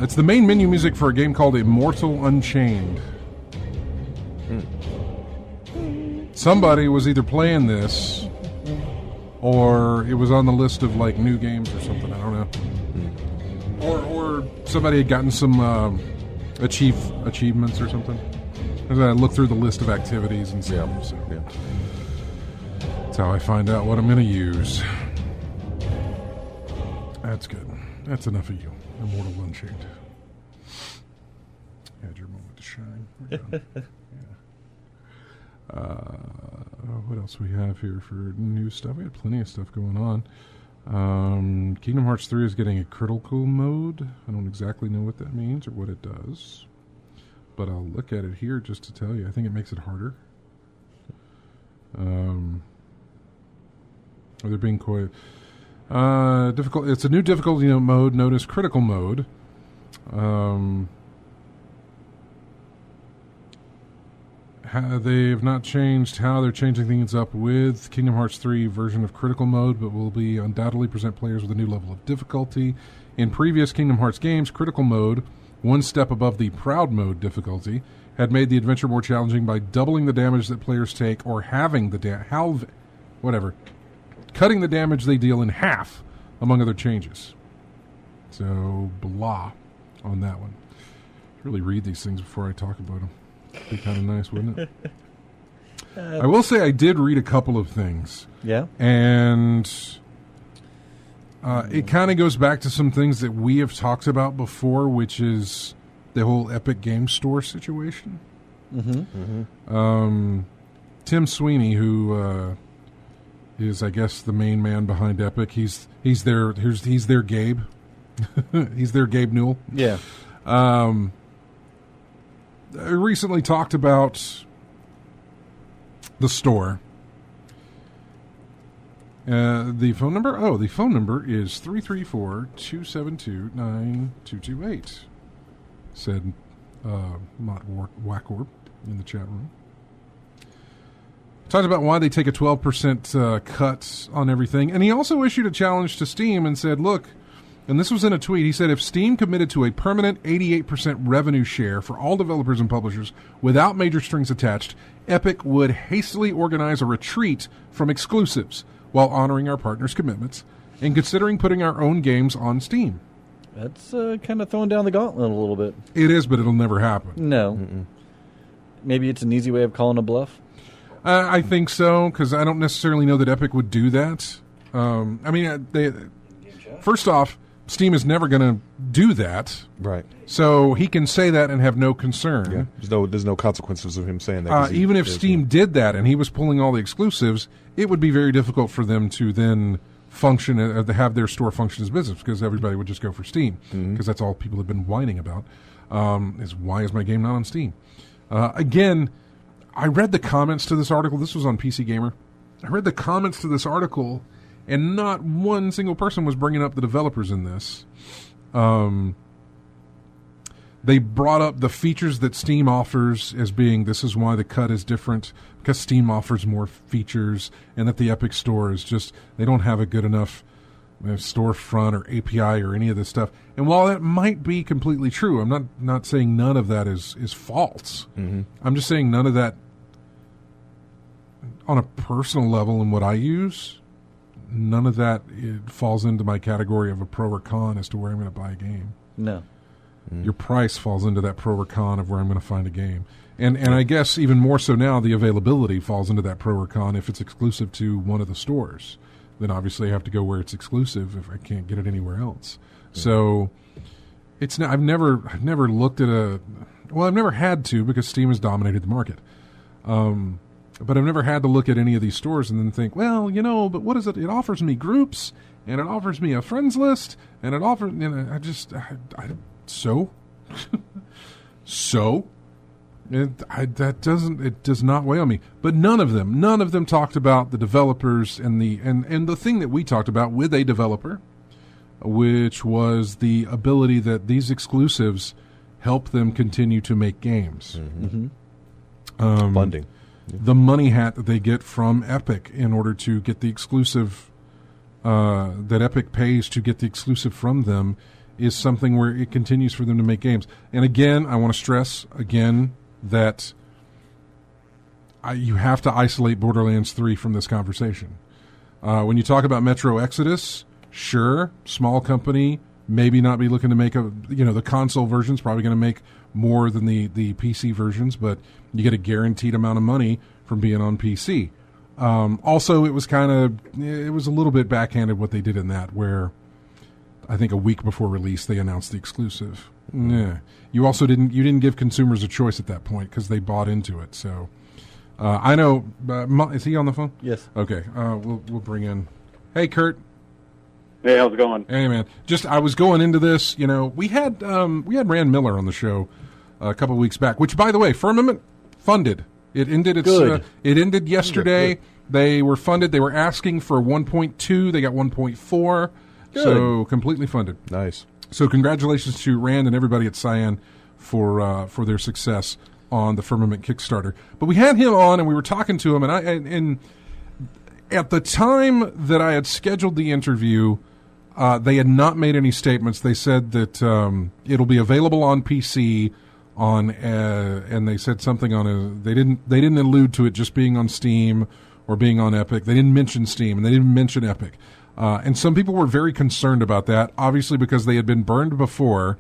A: it's the main menu music for a game called Immortal Unchained. Somebody was either playing this or it was on the list of like new games or something. I don't know. Or somebody had gotten some achievements or something. As I looked through the list of activities and stuff. So. That's how I find out what I'm going to use. That's good. That's enough of you, Immortal Unchained. Had your moment to shine. We're done. What else we have here for new stuff? We had plenty of stuff going on. Kingdom Hearts 3 is getting a critical mode. I don't exactly know what that means or what it does, but I'll look at it here just to tell you. I think it makes it harder. They're being quite difficult. It's a new difficulty mode known as critical mode. They have not changed how they're changing things up with Kingdom Hearts 3 version of critical mode, but will be undoubtedly present players with a new level of difficulty. In previous Kingdom Hearts games, critical mode, one step above the proud mode difficulty, had made the adventure more challenging by doubling the damage that players take or cutting the damage they deal in half, among other changes. So, blah on that one. Really read these things before I talk about them. Be kind of nice, wouldn't it? I will say I did read a couple of things.
C: Yeah?
A: And it kind of goes back to some things that we have talked about before, which is the whole Epic Game Store situation. Tim Sweeney, who is, I guess, the main man behind Epic, he's their Gabe. He's their Gabe Newell.
C: Yeah.
A: I recently talked about the store. The phone number? Oh, the phone number is 334-272-9228, said Mott Wackorb in the chat room. Talked about why they take a 12% cut on everything. And he also issued a challenge to Steam and said, look, and this was in a tweet, he said, if Steam committed to a permanent 88% revenue share for all developers and publishers without major strings attached, Epic would hastily organize a retreat from exclusives while honoring our partners' commitments and considering putting our own games on Steam.
C: That's kind of throwing down the gauntlet a little bit.
A: It is, but it'll never happen.
C: No. Maybe it's an easy way of calling a bluff?
A: I think so, because I don't necessarily know that Epic would do that. First off, Steam is never going to do that.
B: Right.
A: So he can say that and have no concern.
B: Yeah. There's no consequences of him saying that.
A: Even if Steam did that and he was pulling all the exclusives, it would be very difficult for them to then function, have their store function as business, because everybody would just go for Steam, because that's all people have been whining about, is why is my game not on Steam? Again, I read the comments to this article. This was on PC Gamer. I read the comments to this article, and not one single person was bringing up the developers in this. They brought up the features that Steam offers as being, this is why the cut is different, because Steam offers more features, and that the Epic Store is just, they don't have a good enough storefront or API or any of this stuff. And while that might be completely true, I'm not saying none of that is false. I'm just saying none of that, on a personal level in what I use, none of that it falls into my category of a pro or con as to where I'm going to buy a game.
C: No.
A: Your price falls into that pro or con of where I'm going to find a game. And I guess even more so now, the availability falls into that pro or con. If it's exclusive to one of the stores, then obviously I have to go where it's exclusive if I can't get it anywhere else. So it's not, I've never looked at I've never had to, because Steam has dominated the market. But I've never had to look at any of these stores and then think, well, but what is it? It offers me groups, and it offers me a friends list, and it offers, so it does not weigh on me. But none of them talked about the developers and the thing that we talked about with a developer, which was the ability that these exclusives help them continue to make games.
B: Funding.
A: The money hat that they get from Epic in order to get the exclusive, that Epic pays to get the exclusive from them, is something where it continues for them to make games. And again, I want to stress that you have to isolate Borderlands 3 from this conversation. When you talk about Metro Exodus, sure, small company, maybe not be looking to make the console version's probably going to make more than the PC versions, but you get a guaranteed amount of money from being on PC. Also, it was a little bit backhanded what they did in that, where I think a week before release they announced the exclusive. Yeah. You also didn't give consumers a choice at that point because they bought into it. So I know. Is he on the phone?
C: Yes.
A: Okay. We'll bring in. Hey, Kurt.
F: Hey, how's it going?
A: Hey, man. I was going into this. We had Rand Miller on the show a couple of weeks back. Which, by the way, Firmament funded. It ended. It ended yesterday. They were funded. They were asking for 1.2. They got 1.4. So completely funded.
B: Nice.
A: So congratulations to Rand and everybody at Cyan for their success on the Firmament Kickstarter. But we had him on and we were talking to him, and at the time that I had scheduled the interview, they had not made any statements. They said that it'll be available on PC and they said something they didn't allude to it just being on Steam or being on Epic. They didn't mention Steam and they didn't mention Epic. And some people were very concerned about that, obviously because they had been burned before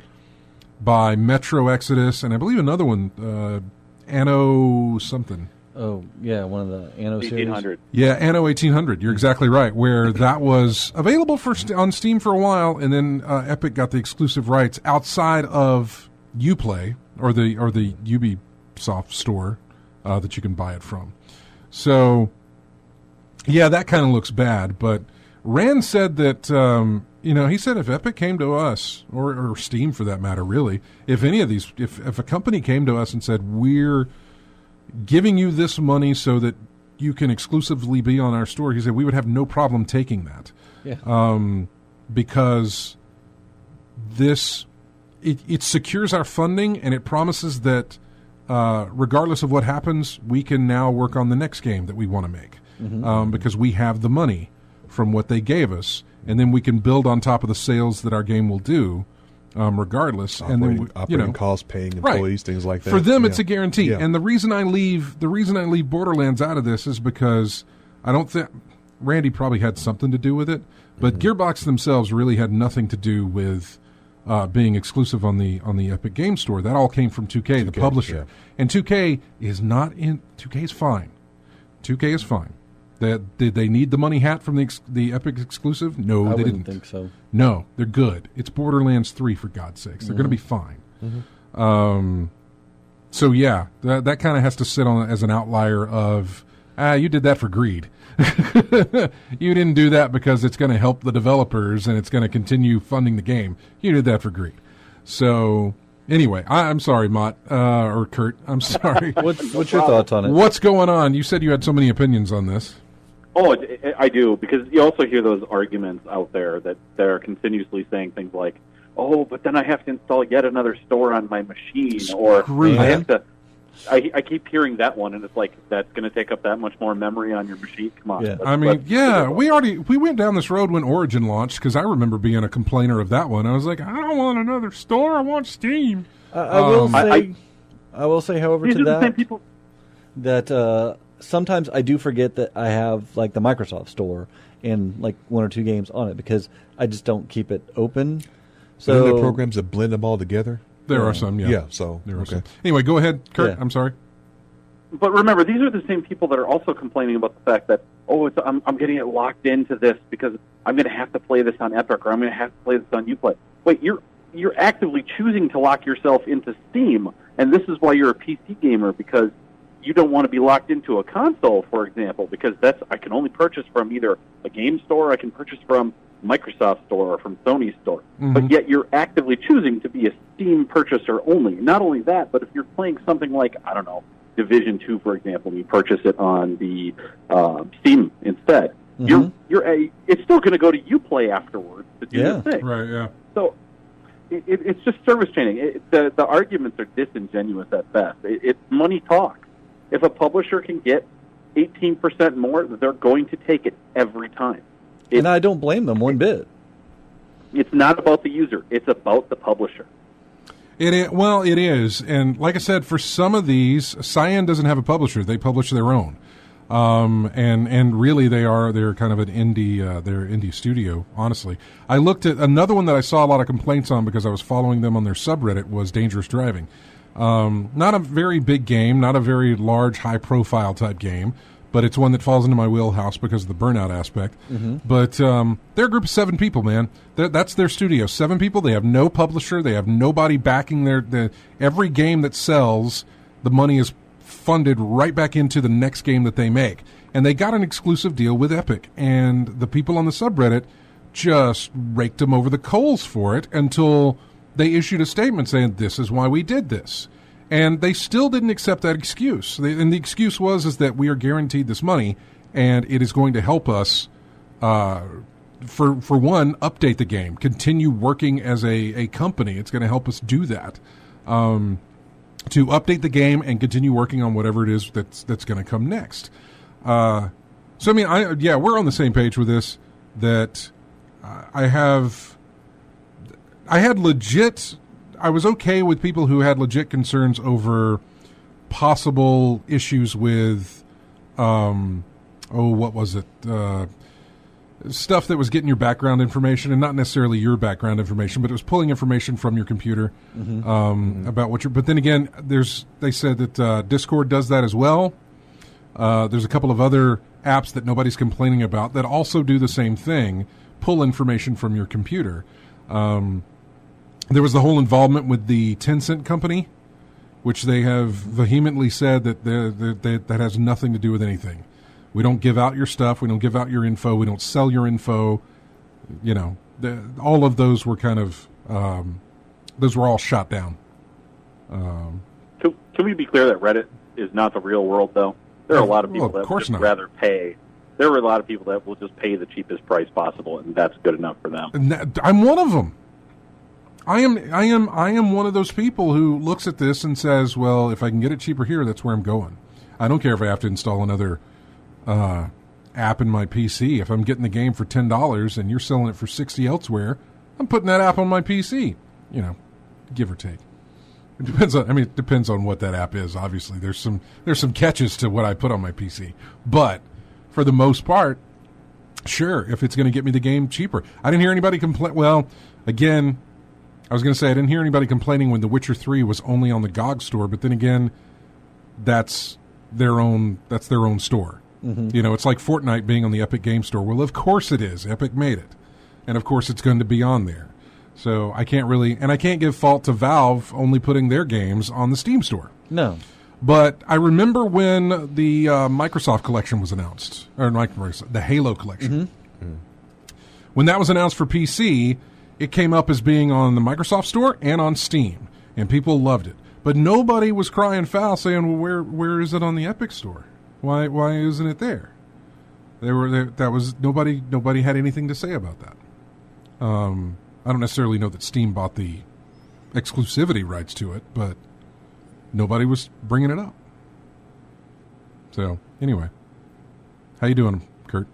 A: by Metro Exodus and I believe another one, Anno something.
C: Oh, yeah, one of the Anno series.
F: 1800.
A: Yeah, Anno 1800. You're exactly right, where that was available on Steam for a while, and then Epic got the exclusive rights outside of Uplay or the Ubisoft store that you can buy it from. So, yeah, that kind of looks bad, but Rand said that, he said if Epic came to us, or Steam for that matter, really, if any of these, if a company came to us and said, we're giving you this money so that you can exclusively be on our store, he said we would have no problem taking that.
C: Yeah.
A: Because it secures our funding and it promises that regardless of what happens, we can now work on the next game that we want to make. Because we have the money from what they gave us, and then we can build on top of the sales that our game will do, regardless.
B: Operating costs, paying employees, things like that.
A: For them, it's a guarantee.
B: Yeah.
A: And the reason I leave Borderlands out of this is because I don't think Randy probably had something to do with it, but Gearbox themselves really had nothing to do with being exclusive on the Epic Game Store. That all came from 2K, the publisher.
B: Yeah.
A: And 2K is not in. 2K is fine. 2K is fine. Did they need the money hat from the Epic exclusive? No, they didn't.
C: I think so.
A: No, they're good. It's Borderlands 3, for God's sakes. They're going to be fine. So, yeah, that kind of has to sit on as an outlier of, you did that for greed. You didn't do that because it's going to help the developers and it's going to continue funding the game. You did that for greed. So, anyway, I'm sorry, Mott, or Kurt. I'm sorry.
C: What's your thoughts on it?
A: What's going on? You said you had so many opinions on this.
F: Oh, I do, because you also hear those arguments out there that they're continuously saying things like, oh, but then I have to install yet another store on my machine, or I have to... I keep hearing that one, and it's like, that's going to take up that much more memory on your machine? Come on.
A: Yeah. We went down this road when Origin launched, because I remember being a complainer of that one. I was like, I don't want another store, I want Steam.
C: I will say, however, to that,
F: the same people.
C: that sometimes I do forget that I have like the Microsoft store and like one or two games on it because I just don't keep it open.
B: So are there programs that blend them all together?
A: There are some, yeah.
B: Yeah, so,
A: there are some. Anyway, go ahead, Kurt. Yeah. I'm sorry.
F: But remember, these are the same people that are also complaining about the fact that, I'm getting it locked into this because I'm going to have to play this on Epic or I'm going to have to play this on Uplay. Wait, you're actively choosing to lock yourself into Steam, and this is why you're a PC gamer, because you don't want to be locked into a console, for example, because I can only purchase from either a game store, I can purchase from Microsoft store or from Sony store. But yet you're actively choosing to be a Steam purchaser only. Not only that, but if you're playing something like, I don't know, Division 2, for example, and you purchase it on the Steam instead, it's still going to go to Uplay afterwards to do the thing.
A: Right, yeah.
F: So it's just service chaining. The arguments are disingenuous at best. It's money talks. If a publisher can get 18% more, they're going to take it every time.
C: And I don't blame them one bit.
F: It's not about the user. It's about the publisher.
A: It is. And like I said, for some of these, Cyan doesn't have a publisher. They publish their own. And really they're kind of an indie studio, honestly. I looked at another one that I saw a lot of complaints on because I was following them on their subreddit was Dangerous Driving. Not a very big game, not a very large, high-profile type game, but it's one that falls into my wheelhouse because of the burnout aspect. But they're a group of 7 people, man. That's their studio. 7 people. They have no publisher. They have nobody backing every game that sells. The money is funded right back into the next game that they make. And they got an exclusive deal with Epic. And the people on the subreddit just raked them over the coals for it until they issued a statement saying, this is why we did this. And they still didn't accept that excuse. And the excuse is that we are guaranteed this money, and it is going to help us, for one, update the game, continue working as a company. It's going to help us do that, to update the game and continue working on whatever it is that's going to come next. So I mean, we're on the same page with this. That I was okay with people who had legit concerns over possible issues with, what was it? Stuff that was getting your background information, and not necessarily your background information, but it was pulling information from your computer about what you're. But then again, they said that Discord does that as well. There's a couple of other apps that nobody's complaining about that also do the same thing, pull information from your computer. There was the whole involvement with the Tencent company, which they have vehemently said that has nothing to do with anything. We don't give out your stuff. We don't give out your info. We don't sell your info. You know, all of those were kind of those were all shot down.
F: Can we be clear that Reddit is not the real world, though? There are a lot of people that would rather pay. There are a lot of people that will just pay the cheapest price possible, and that's good enough for them.
A: And I'm one of them. I am one of those people who looks at this and says, well, if I can get it cheaper here, that's where I'm going. I don't care if I have to install another app in my PC. If I'm getting the game for $10 and you're selling it for $60 elsewhere, I'm putting that app on my PC. You know, give or take. It depends on what that app is. Obviously, there's some catches to what I put on my PC, but for the most part, sure. If it's going to get me the game cheaper, I didn't hear anybody complain. Well, again, I was going to say I didn't hear anybody complaining when The Witcher 3 was only on the GOG store, but then again, that's their own store. You know, it's like Fortnite being on the Epic Game Store. Well, of course it is. Epic made it, and of course it's going to be on there. So I can't give fault to Valve only putting their games on the Steam store.
C: No.
A: But I remember when the Microsoft collection was announced, or the Halo collection. When that was announced for PC, it came up as being on the Microsoft store and on Steam, and people loved it. But nobody was crying foul saying, well, where is it on the Epic store? Why isn't it there? Nobody had anything to say about that. I don't necessarily know that Steam bought the exclusivity rights to it, but nobody was bringing it up. So, anyway. How you doing, Kurt?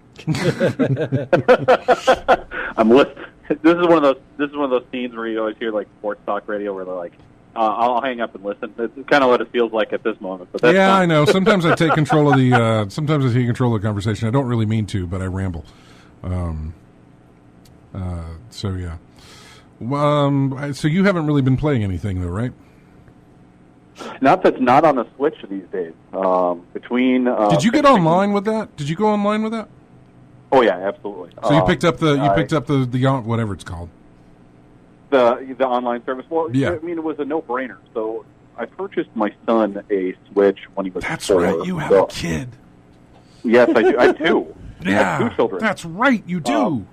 F: I'm listening. This is one of those scenes where you always hear like sports talk radio where they're like, "I'll hang up and listen." It's kind of what it feels like at this moment. But that's fine.
A: I know. Sometimes I take control of the. Sometimes I take control of the conversation. I don't really mean to, but I ramble. So yeah. So you haven't really been playing anything, though, right?
F: Not that's not on the Switch these days.
A: Did you get online with that? Did you go online with that?
F: Oh yeah, absolutely.
A: So you picked up the whatever it's called.
F: The online service. Well,
A: yeah.
F: I mean, it was a no-brainer. So I purchased my son a Switch when he was 4.
A: That's right. You have a kid.
F: Yes, I do. I have 2.
A: Yeah,
F: I have 2 children.
A: That's right. You do.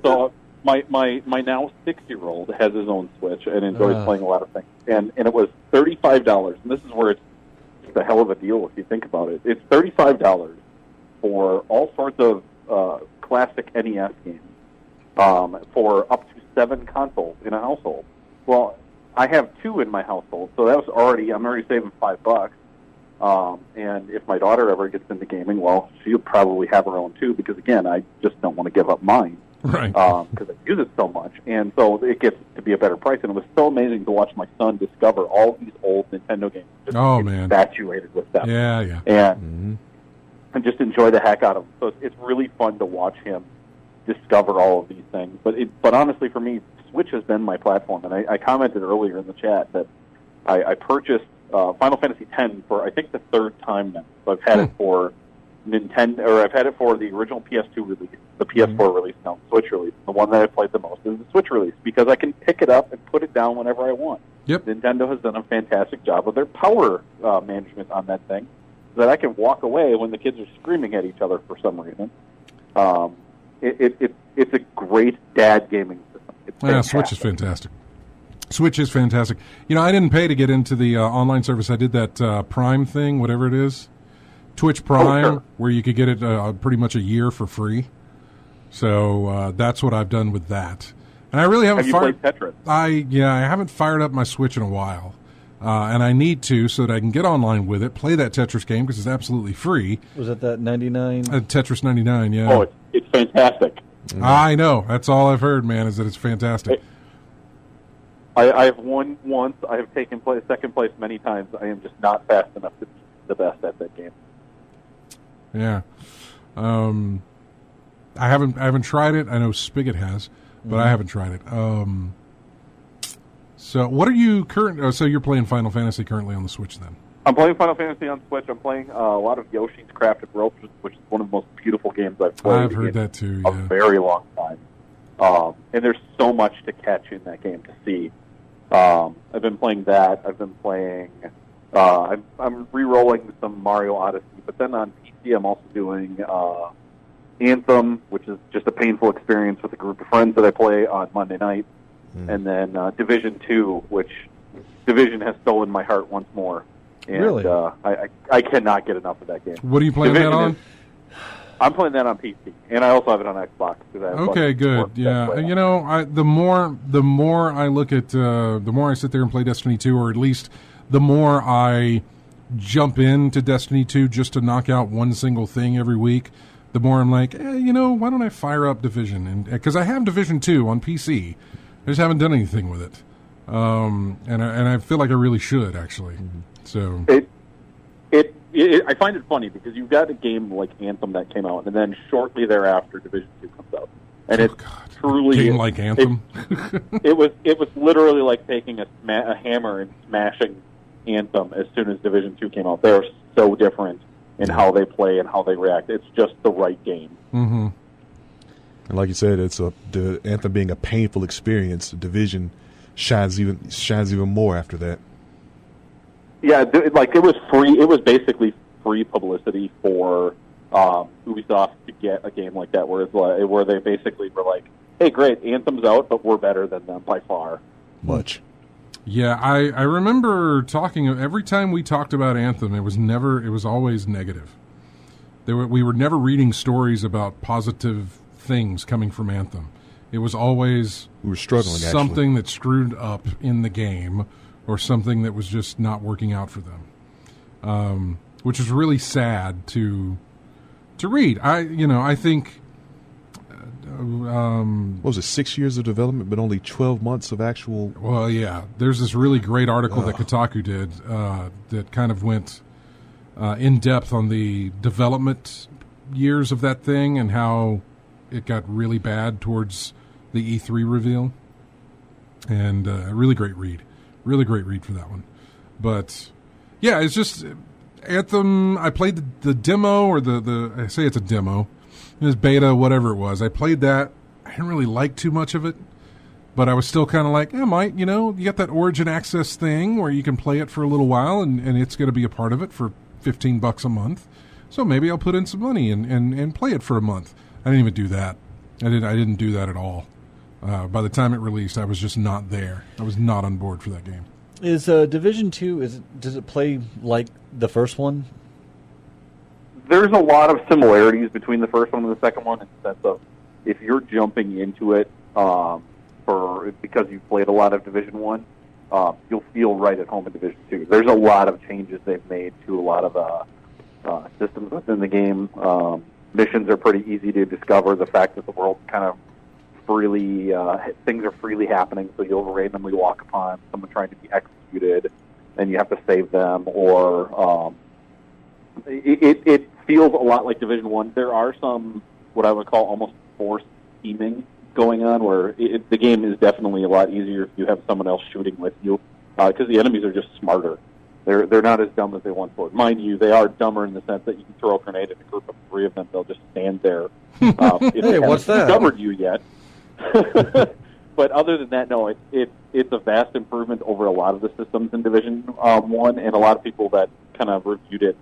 F: So my now 6-year-old has his own Switch and enjoys playing a lot of things. And it was $35. And this is where it's a hell of a deal if you think about it. It's $35 for all sorts of classic NES games for up to 7 consoles in a household. Well, I have 2 in my household, so I'm already saving $5. And if my daughter ever gets into gaming, well, she'll probably have her own too, because again, I just don't want to give up mine.
A: Right.
F: Because I use it so much. And so it gets to be a better price. And it was so amazing to watch my son discover all these old Nintendo games. Just infatuated with them.
A: Yeah.
F: And just enjoy the heck out of them. So it's really fun to watch him discover all of these things. But honestly, for me, Switch has been my platform. And I commented earlier in the chat that I purchased Final Fantasy X for, I think, the 3rd time now. So I've had it for Nintendo, or I've had it for the original PS2 release, the PS4 release, now the Switch release. The one that I played the most is the Switch release because I can pick it up and put it down whenever I want.
A: Yep.
F: Nintendo has done a fantastic job of their power management on that thing, so that I can walk away when the kids are screaming at each other for some reason. It's a great dad gaming system.
A: Yeah, Switch is fantastic. Switch is fantastic. I didn't pay to get into the online service. I did that Prime thing, whatever it is. Twitch Prime,
F: sure.
A: Where you could get it pretty much a year for free. So that's what I've done with that. And I really haven't
F: Have you played Tetris?
A: I haven't fired up my Switch in a while. And I need to so that I can get online with it, play that Tetris game because it's absolutely free.
C: Was it that 99?
A: Tetris 99, yeah.
F: Oh, it's fantastic.
A: I know. That's all I've heard, man, is that it's fantastic.
F: I have won once. I have taken second place many times. I am just not fast enough to be the best at that game.
A: Yeah. I haven't tried it. I know Spigot has, but I haven't tried it. So what are you so you're playing Final Fantasy currently on the Switch then?
F: I'm playing Final Fantasy on Switch. I'm playing a lot of Yoshi's Crafted World, which is one of the most beautiful games I've played.
A: I've heard that too,
F: a
A: yeah.
F: very long time. And there's so much to catch in that game to see. I've been playing that. I've been playing. I'm re-rolling some Mario Odyssey, but then on PC I'm also doing Anthem, which is just a painful experience with a group of friends that I play on Monday night, and then Division 2, which Division has stolen my heart once more. And,
C: really?
F: I cannot get enough of that game.
A: What are you playing
F: Division
A: that on?
F: I'm playing that on PC, and I also have it on Xbox.
A: Okay, good. Yeah, the more I look at, the more I sit there and play Destiny 2, or at least the more I jump into Destiny 2 just to knock out one single thing every week, the more I'm like, why don't I fire up Division? And because I have Division 2 on PC, I just haven't done anything with it, and I feel like I really should actually. So
F: I find it funny because you've got a game like Anthem that came out, and then shortly thereafter, Division 2 comes out, and truly
A: game like Anthem.
F: It was literally like taking a hammer and smashing Anthem as soon as Division 2 came out. They're so different in how they play and how they react. It's just the right game.
A: Mm-hmm.
B: And like you said, it's the Anthem being a painful experience. Division shines even more after that.
F: Yeah, it was free. It was basically free publicity for Ubisoft to get a game like that, where they basically were like, "Hey, great, Anthem's out, but we're better than them by far."
B: Much.
A: Yeah, I remember talking every time we talked about Anthem. It was always negative. We were never reading stories about positive things coming from Anthem. It was always
B: we were struggling
A: something that screwed up in the game, or something that was just not working out for them, which is really sad to read. I think.
B: What was it, 6 years of development, but only 12 months of actual...
A: Well, yeah. There's this really great article that Kotaku did that kind of went in depth on the development years of that thing and how it got really bad towards the E3 reveal. And a really great read. Really great read for that one. But, yeah, it's just... Anthem, I played the demo, or I say it's a demo. It was beta, whatever it was. I played that. I didn't really like too much of it, but I was still kind of like, you got that Origin Access thing where you can play it for a little while, and it's going to be a part of it for $15 a month. So maybe I'll put in some money and play it for a month. I didn't even do that. I didn't do that at all. By the time it released, I was just not there. I was not on board for that game.
C: Is Division 2, does it play like the first one?
F: There's a lot of similarities between the first one and the second one in the sense of if you're jumping into it because you've played a lot of Division 1, you'll feel right at home in Division 2. There's a lot of changes they've made to a lot of systems within the game. Missions are pretty easy to discover. The fact that the world's kind of freely, things are freely happening, so you'll randomly walk upon someone trying to be executed, and you have to save them, or... It feels a lot like Division 1. There are some, what I would call almost forced teaming going on, where the game is definitely a lot easier if you have someone else shooting with you, because the enemies are just smarter. They're not as dumb as they once were. Mind you, they are dumber in the sense that you can throw a grenade at a group of 3 of them; they'll just stand there. If
C: Hey, what's that?
F: Discovered you yet? But other than that, no, it's a vast improvement over a lot of the systems in Division 1, and a lot of people that kind of reviewed it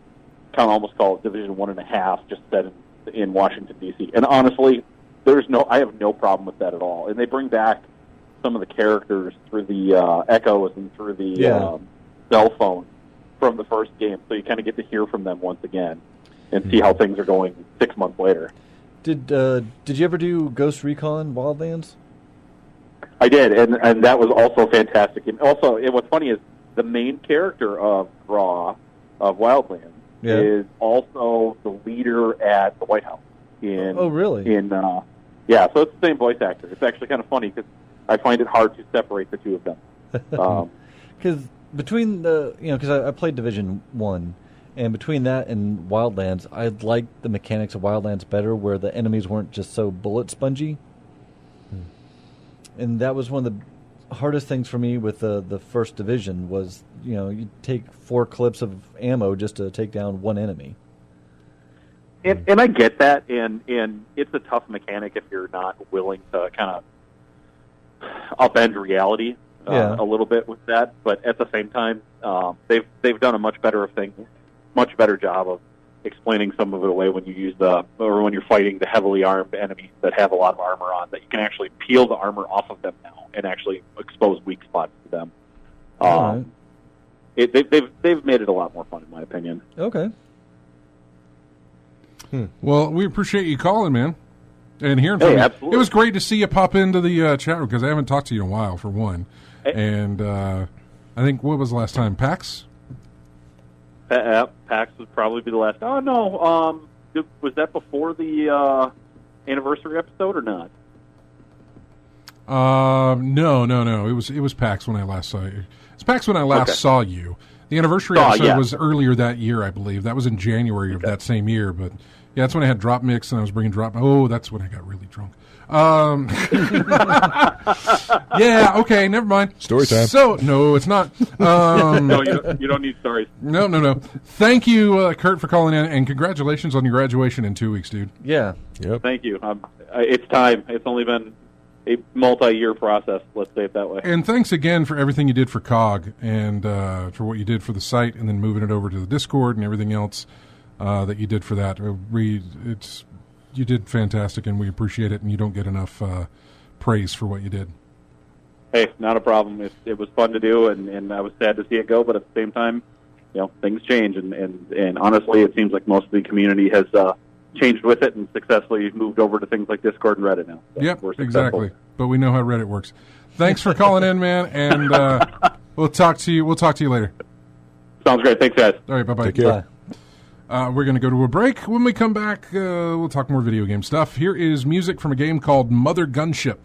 F: kind of almost call it Division 1.5, just set in Washington D.C. And honestly, I have no problem with that at all. And they bring back some of the characters through the echoes and through the cell phone from the first game, so you kind of get to hear from them once again and see how things are going 6 months later.
C: Did you ever do Ghost Recon Wildlands?
F: I did, and that was also fantastic. And also, what's funny is the main character of Raw of Wildlands is also the leader at the White House.
C: Oh, really?
F: So it's the same voice actor. It's actually kind of funny because I find it hard to separate the two of them.
C: Because between because I played Division 1, and between that and Wildlands, I liked the mechanics of Wildlands better, where the enemies weren't just so bullet spongy. And that was one of the hardest things for me with the first Division was, you take 4 clips of ammo just to take down one enemy.
F: And I get that, and it's a tough mechanic if you're not willing to kind of upend reality a little bit with that. But at the same time, they've done a much better job of explaining some of it away when you use when you're fighting the heavily armed enemies that have a lot of armor on, that you can actually peel the armor off of them now and actually expose weak spots to them.
C: Right.
F: They've made it a lot more fun, in my opinion.
C: Okay.
A: Well, we appreciate you calling, man, and hearing from you.
F: Absolutely.
A: It was great to see you pop into the chat room, because I haven't talked to you in a while, for one. And I think, what was the last time? PAX?
F: PAX would probably be the last. Oh no, was that before the anniversary episode or not?
A: No. It was PAX when I last saw you. It's PAX when I last saw you. The anniversary episode was earlier that year, I believe. That was in January of that same year. But yeah, that's when I had Drop Mix and I was bringing Drop. Oh, that's when I got really drunk. Yeah, okay, never mind.
B: Story time.
A: So, no, it's not.
F: No, you don't need stories.
A: No. Thank you, Kurt, for calling in, and congratulations on your graduation in 2 weeks, dude.
C: Yeah.
B: Yep.
F: Thank you. It's time. It's only been a multi-year process, let's say it that way.
A: And thanks again for everything you did for COG and for what you did for the site, and then moving it over to the Discord and everything else that you did for that. You did fantastic, and we appreciate it, and you don't get enough praise for what you did.
F: Hey, not a problem. It was fun to do, and I was sad to see it go, but at the same time, things change, and honestly, it seems like most of the community has changed with it and successfully moved over to things like Discord and Reddit now. So
A: yep, exactly. But we know how Reddit works. Thanks for calling in, man, and we'll talk to you later.
F: Sounds great. Thanks, guys.
A: All right, bye-bye.
B: Take care.
C: Bye.
A: We're going to go to a break. When we come back, we'll talk more video game stuff. Here is music from a game called Mother Gunship.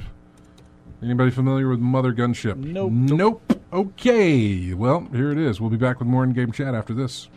A: Anybody familiar with Mother Gunship?
C: Nope.
A: Okay. Well, here it is. We'll be back with more in-game chat after this.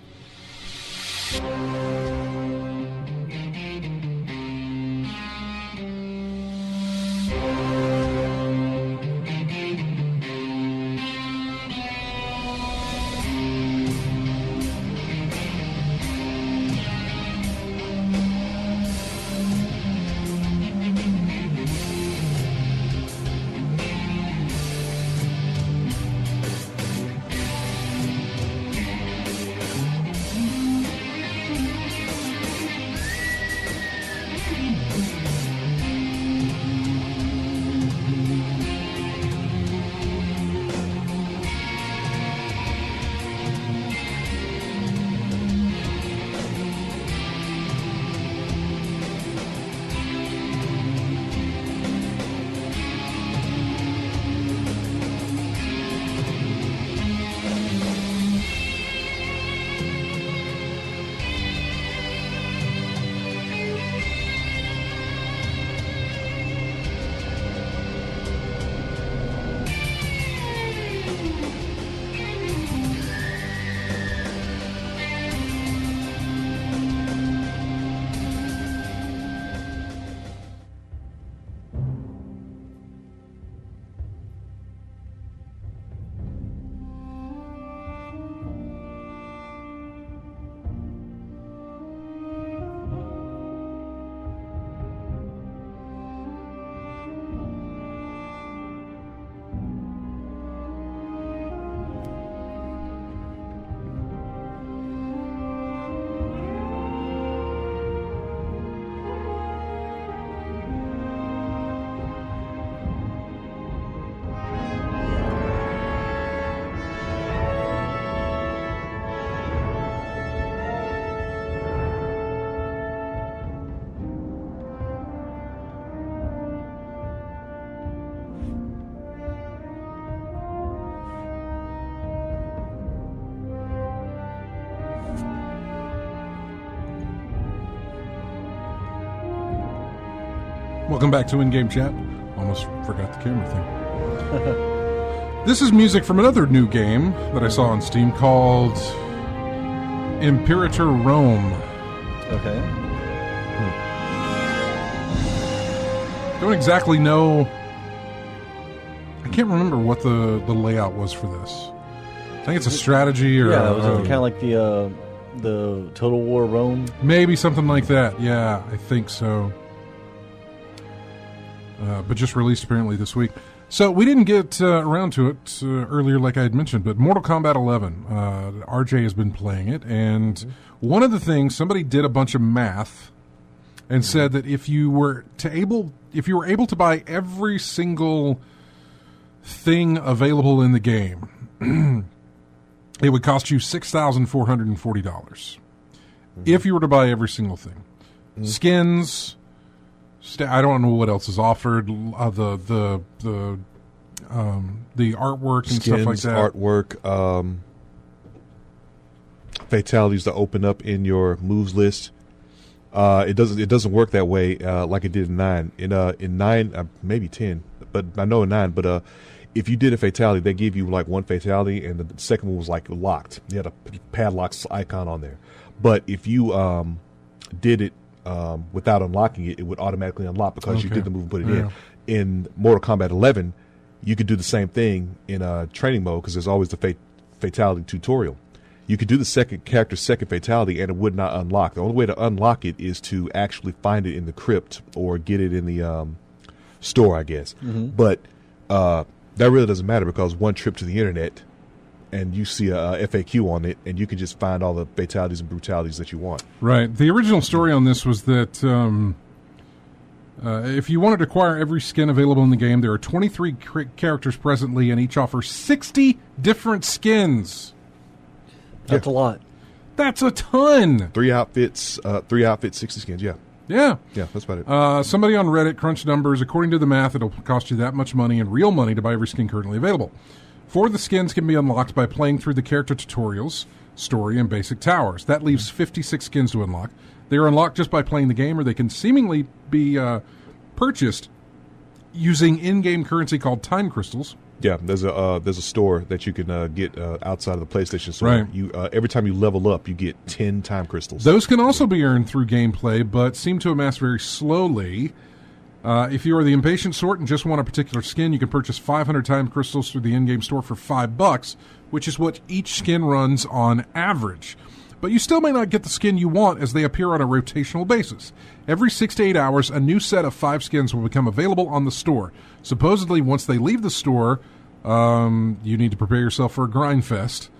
A: Welcome back to In-Game Chat. Almost forgot the camera thing. This is music from another new game that I saw on Steam called Imperator Rome.
C: Okay.
A: Don't exactly know. I can't remember what the layout was for this. I think it's a strategy or
C: was it kind of like the Total War Rome?
A: Maybe something like that. Yeah, I think so. But just released apparently this week. So we didn't get around to it earlier, like I had mentioned. But Mortal Kombat 11, RJ has been playing it, and one of the things, somebody did a bunch of math and said that if you were able to buy every single thing available in the game, it would cost you $6,440 if you were to buy every single thing. Skins. I don't know what else is offered. The artwork and
B: Skins,
A: stuff like that.
B: Artwork, fatalities to open up in your moves list. It doesn't work that way like it did in 9. In 9, maybe 10, but I know in 9. But if you did a fatality, they gave you like one fatality, and the second one was like locked. You had a padlock icon on there. But if you did it without unlocking it, it would automatically unlock because you did the move and put it in. In Mortal Kombat 11, you could do the same thing in training mode because there's always the fatality tutorial. You could do the second fatality and it would not unlock. The only way to unlock it is to actually find it in the crypt or get it in the store, I guess. But that really doesn't matter because one trip to the internet and you see a FAQ on it, and you can just find all the fatalities and brutalities that you want.
A: Right. The original story on this was that if you wanted to acquire every skin available in the game, there are 23 characters presently, and each offers 60 different skins.
C: That's a lot.
A: That's a ton.
B: 3 outfits, 60 skins, yeah.
A: Yeah.
B: Yeah, that's about it.
A: Somebody on Reddit crunched numbers. According to the math, it'll cost you that much money in real money to buy every skin currently available. 4 of the skins can be unlocked by playing through the character tutorials, story, and basic towers. That leaves 56 skins to unlock. They are unlocked just by playing the game, or they can seemingly be purchased using in-game currency called time crystals.
B: Yeah, there's a store that you can get outside of the PlayStation store.
A: Right.
B: You every time you level up, you get 10 time crystals.
A: Those can also be earned through gameplay, but seem to amass very slowly. If you are the impatient sort and just want a particular skin, you can purchase 500 time crystals through the in-game store for $5, which is what each skin runs on average. But you still may not get the skin you want as they appear on a rotational basis. Every 6 to 8 hours, a new set of 5 skins will become available on the store. Supposedly, once they leave the store, you need to prepare yourself for a grind fest.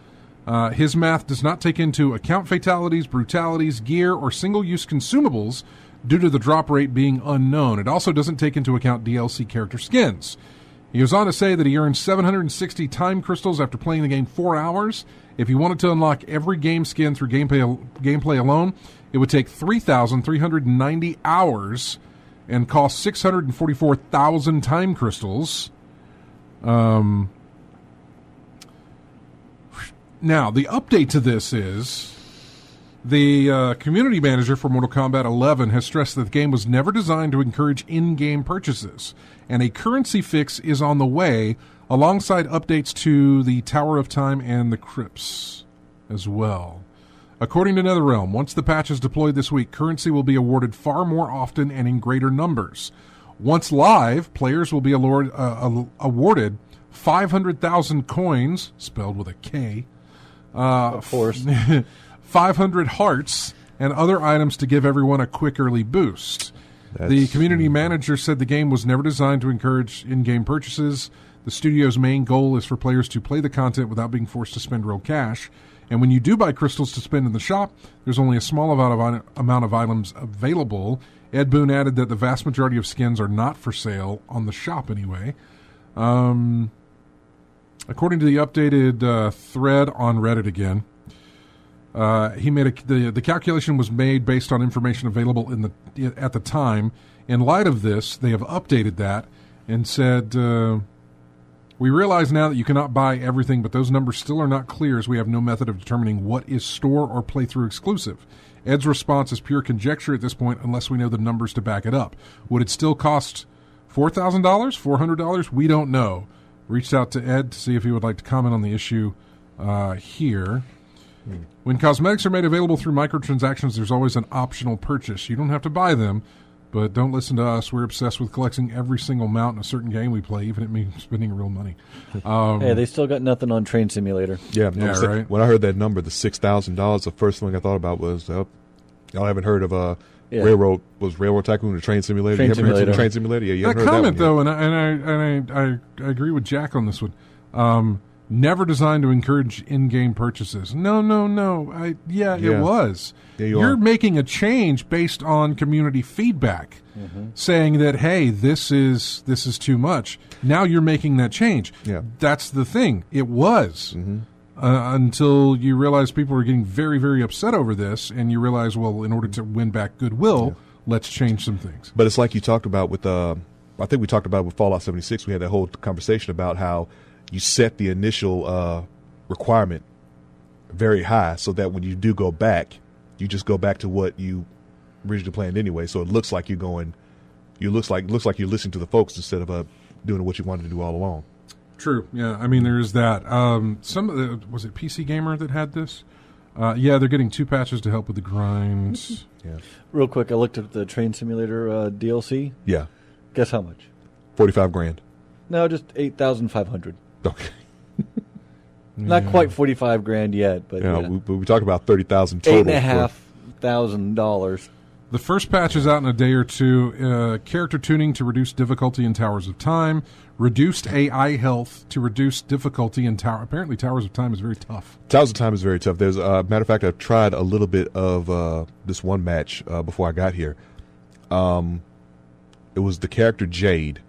A: His math does not take into account fatalities, brutalities, gear, or single-use consumables due to the drop rate being unknown. It also doesn't take into account DLC character skins. He goes on to say that he earned 760 time crystals after playing the game 4 hours. If he wanted to unlock every game skin through gameplay alone, it would take 3,390 hours and cost 644,000 time crystals. Now, the update to this is the community manager for Mortal Kombat 11 has stressed that the game was never designed to encourage in-game purchases, and a currency fix is on the way, alongside updates to the Tower of Time and the crypts as well. According to NetherRealm, once the patch is deployed this week, currency will be awarded far more often and in greater numbers. Once live, players will be awarded 500,000 coins, spelled with a K,
C: of course,
A: 500 hearts, and other items to give everyone a quick early boost. The community manager said the game was never designed to encourage in-game purchases. The studio's main goal is for players to play the content without being forced to spend real cash. And when you do buy crystals to spend in the shop, there's only a small amount of items available. Ed Boon added that the vast majority of skins are not for sale on the shop anyway. According to the updated thread on Reddit again, he made the calculation was made based on information available at the time. In light of this, they have updated that and said, we're We realize now that you cannot buy everything, but those numbers still are not clear as we have no method of determining what is store or playthrough exclusive. Ed's response is pure conjecture at this point unless we know the numbers to back it up. Would it still cost $4,000, $400? We don't know. Reached out to Ed to see if he would like to comment on the issue here. When cosmetics are made available through microtransactions, there's always an optional purchase. You don't have to buy them, but don't listen to us. We're obsessed with collecting every single mount in a certain game we play, even if it means spending real money.
C: Hey, they still got nothing on Train Simulator.
B: Yeah,
A: right.
B: When I heard that number, the $6,000, the first thing I thought about was, y'all haven't heard of Railroad Tycoon or Train Simulator?
C: Train
B: You haven't heard
C: Simulator.
B: of Train Simulator? Yeah, you
A: That
B: haven't heard
A: comment,
B: that one yet.
A: though, and I agree with Jack on this one. Never designed to encourage in-game purchases. No. It was.
B: Yeah,
A: You're making a change based on community feedback, saying that, hey, this is too much. Now you're making that change.
B: Yeah.
A: That's the thing. It was. Until you realize people are getting very, very upset over this, and you realize, well, in order to win back goodwill, let's change some things.
B: But it's like you talked about with, I think we talked about with Fallout 76. We had that whole conversation about how you set the initial requirement very high so that when you do go back, you just go back to what you originally planned anyway. So it looks like you're going, looks like you're listening to the folks instead of doing what you wanted to do all along.
A: True. Yeah. I mean, there is that. Some of the, was it PC Gamer that had this? Yeah, they're getting 2 patches to help with the grinds.
B: Yeah.
C: Real quick, I looked at the Train Simulator DLC.
B: Yeah.
C: Guess how much?
B: $45,000.
C: No, just 8,500.
B: Okay.
C: Not quite $45,000 yet, but
B: Yeah, we talked about $30,000 total.
C: $8,500.
A: The first patch is out in a day or two. Character tuning to reduce difficulty in Towers of Time. Reduced AI health to reduce difficulty in Tower. Apparently, Towers of Time is very tough.
B: Towers of Time is very tough. There's matter of fact, I've tried a little bit of this one match before I got here. It was the character Jade,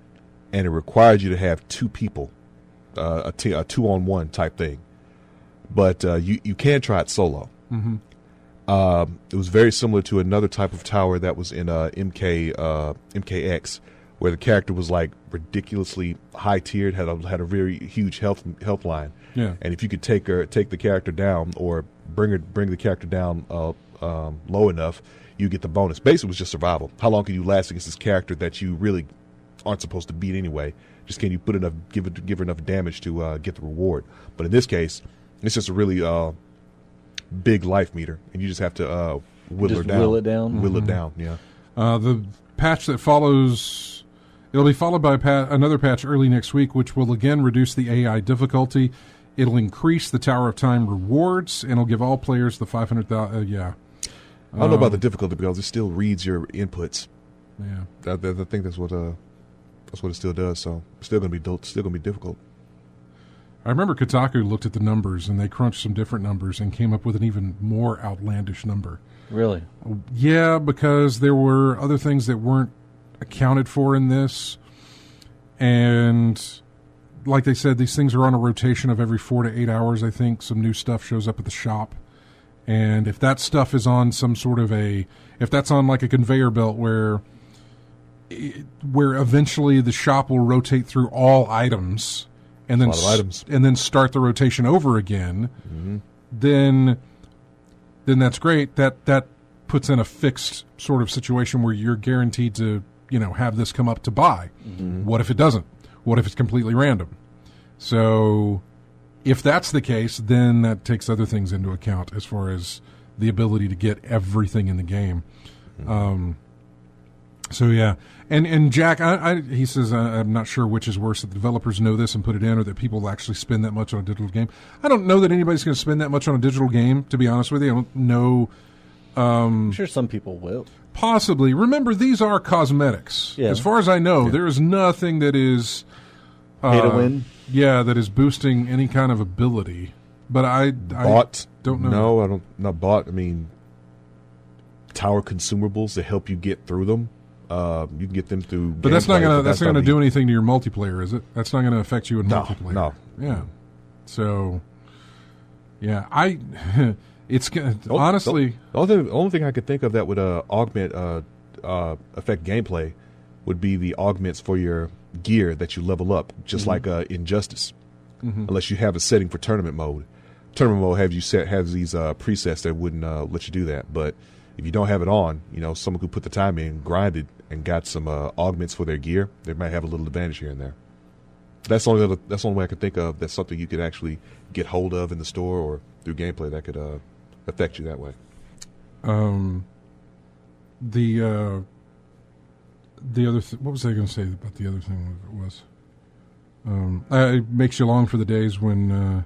B: and it required you to have 2 people, a 2-on-1 type thing. But you can try it solo. It was very similar to another type of tower that was in MKX, where the character was like ridiculously high tiered, had a very huge health line.
A: Yeah.
B: And if you could take the character down or bring the character down low enough, you get the bonus. Basically, it was just survival. How long can you last against this character that you really aren't supposed to beat anyway? Just can you put enough, give her enough damage to get the reward? But in this case, it's just a really big life meter, and you just have to whittle her down.
C: Will it down.
B: Whittle it down. Yeah.
A: The patch that follows, it'll be followed by another patch early next week, which will again reduce the AI difficulty. It'll increase the Tower of Time rewards, and it'll give all players the 500,000.
B: I don't know about the difficulty because it still reads your inputs.
A: Yeah.
B: I think that's what it still does. So it's still gonna be difficult.
A: I remember Kotaku looked at the numbers, and they crunched some different numbers and came up with an even more outlandish number.
C: Really?
A: Yeah, because there were other things that weren't accounted for in this. And like they said, these things are on a rotation of every 4 to 8 hours, I think. Some new stuff shows up at the shop. And if that stuff is on some sort of if that's on like a conveyor belt where eventually the shop will rotate through all items and then and then start the rotation over again, then that's great. That puts in a fixed sort of situation where you're guaranteed to, have this come up to buy. What if it doesn't? What if it's completely random? So if that's the case, then that takes other things into account as far as the ability to get everything in the game. So yeah, and Jack, he says I'm not sure which is worse, that the developers know this and put it in, or that people actually spend that much on a digital game. I don't know that anybody's going to spend that much on a digital game, to be honest with you. I don't know.
C: I'm sure some people will.
A: Possibly. Remember, these are cosmetics.
C: Yeah.
A: As far as I know, there is nothing that is
C: pay to win.
A: Yeah, that is boosting any kind of ability. But I don't know.
B: No, I don't. Not bought. I mean, tower consumables to help you get through them. You can get them through.
A: But that's not gonna do anything to your multiplayer, is it? That's not gonna affect you in multiplayer.
B: No.
A: Yeah. So, yeah, it's honestly
B: the only thing I could think of that would augment affect gameplay would be the augments for your gear that you level up, just like Injustice. Unless you have a setting for tournament mode. Tournament mode has these presets that wouldn't let you do that. But if you don't have it on, someone could put the time in, grinded, and got some augments for their gear. They might have a little advantage here and there. That's the only way I can think of. That's something you could actually get hold of in the store or through gameplay that could affect you that way.
A: The other what was I going to say about the other thing? Was it makes you long for the days when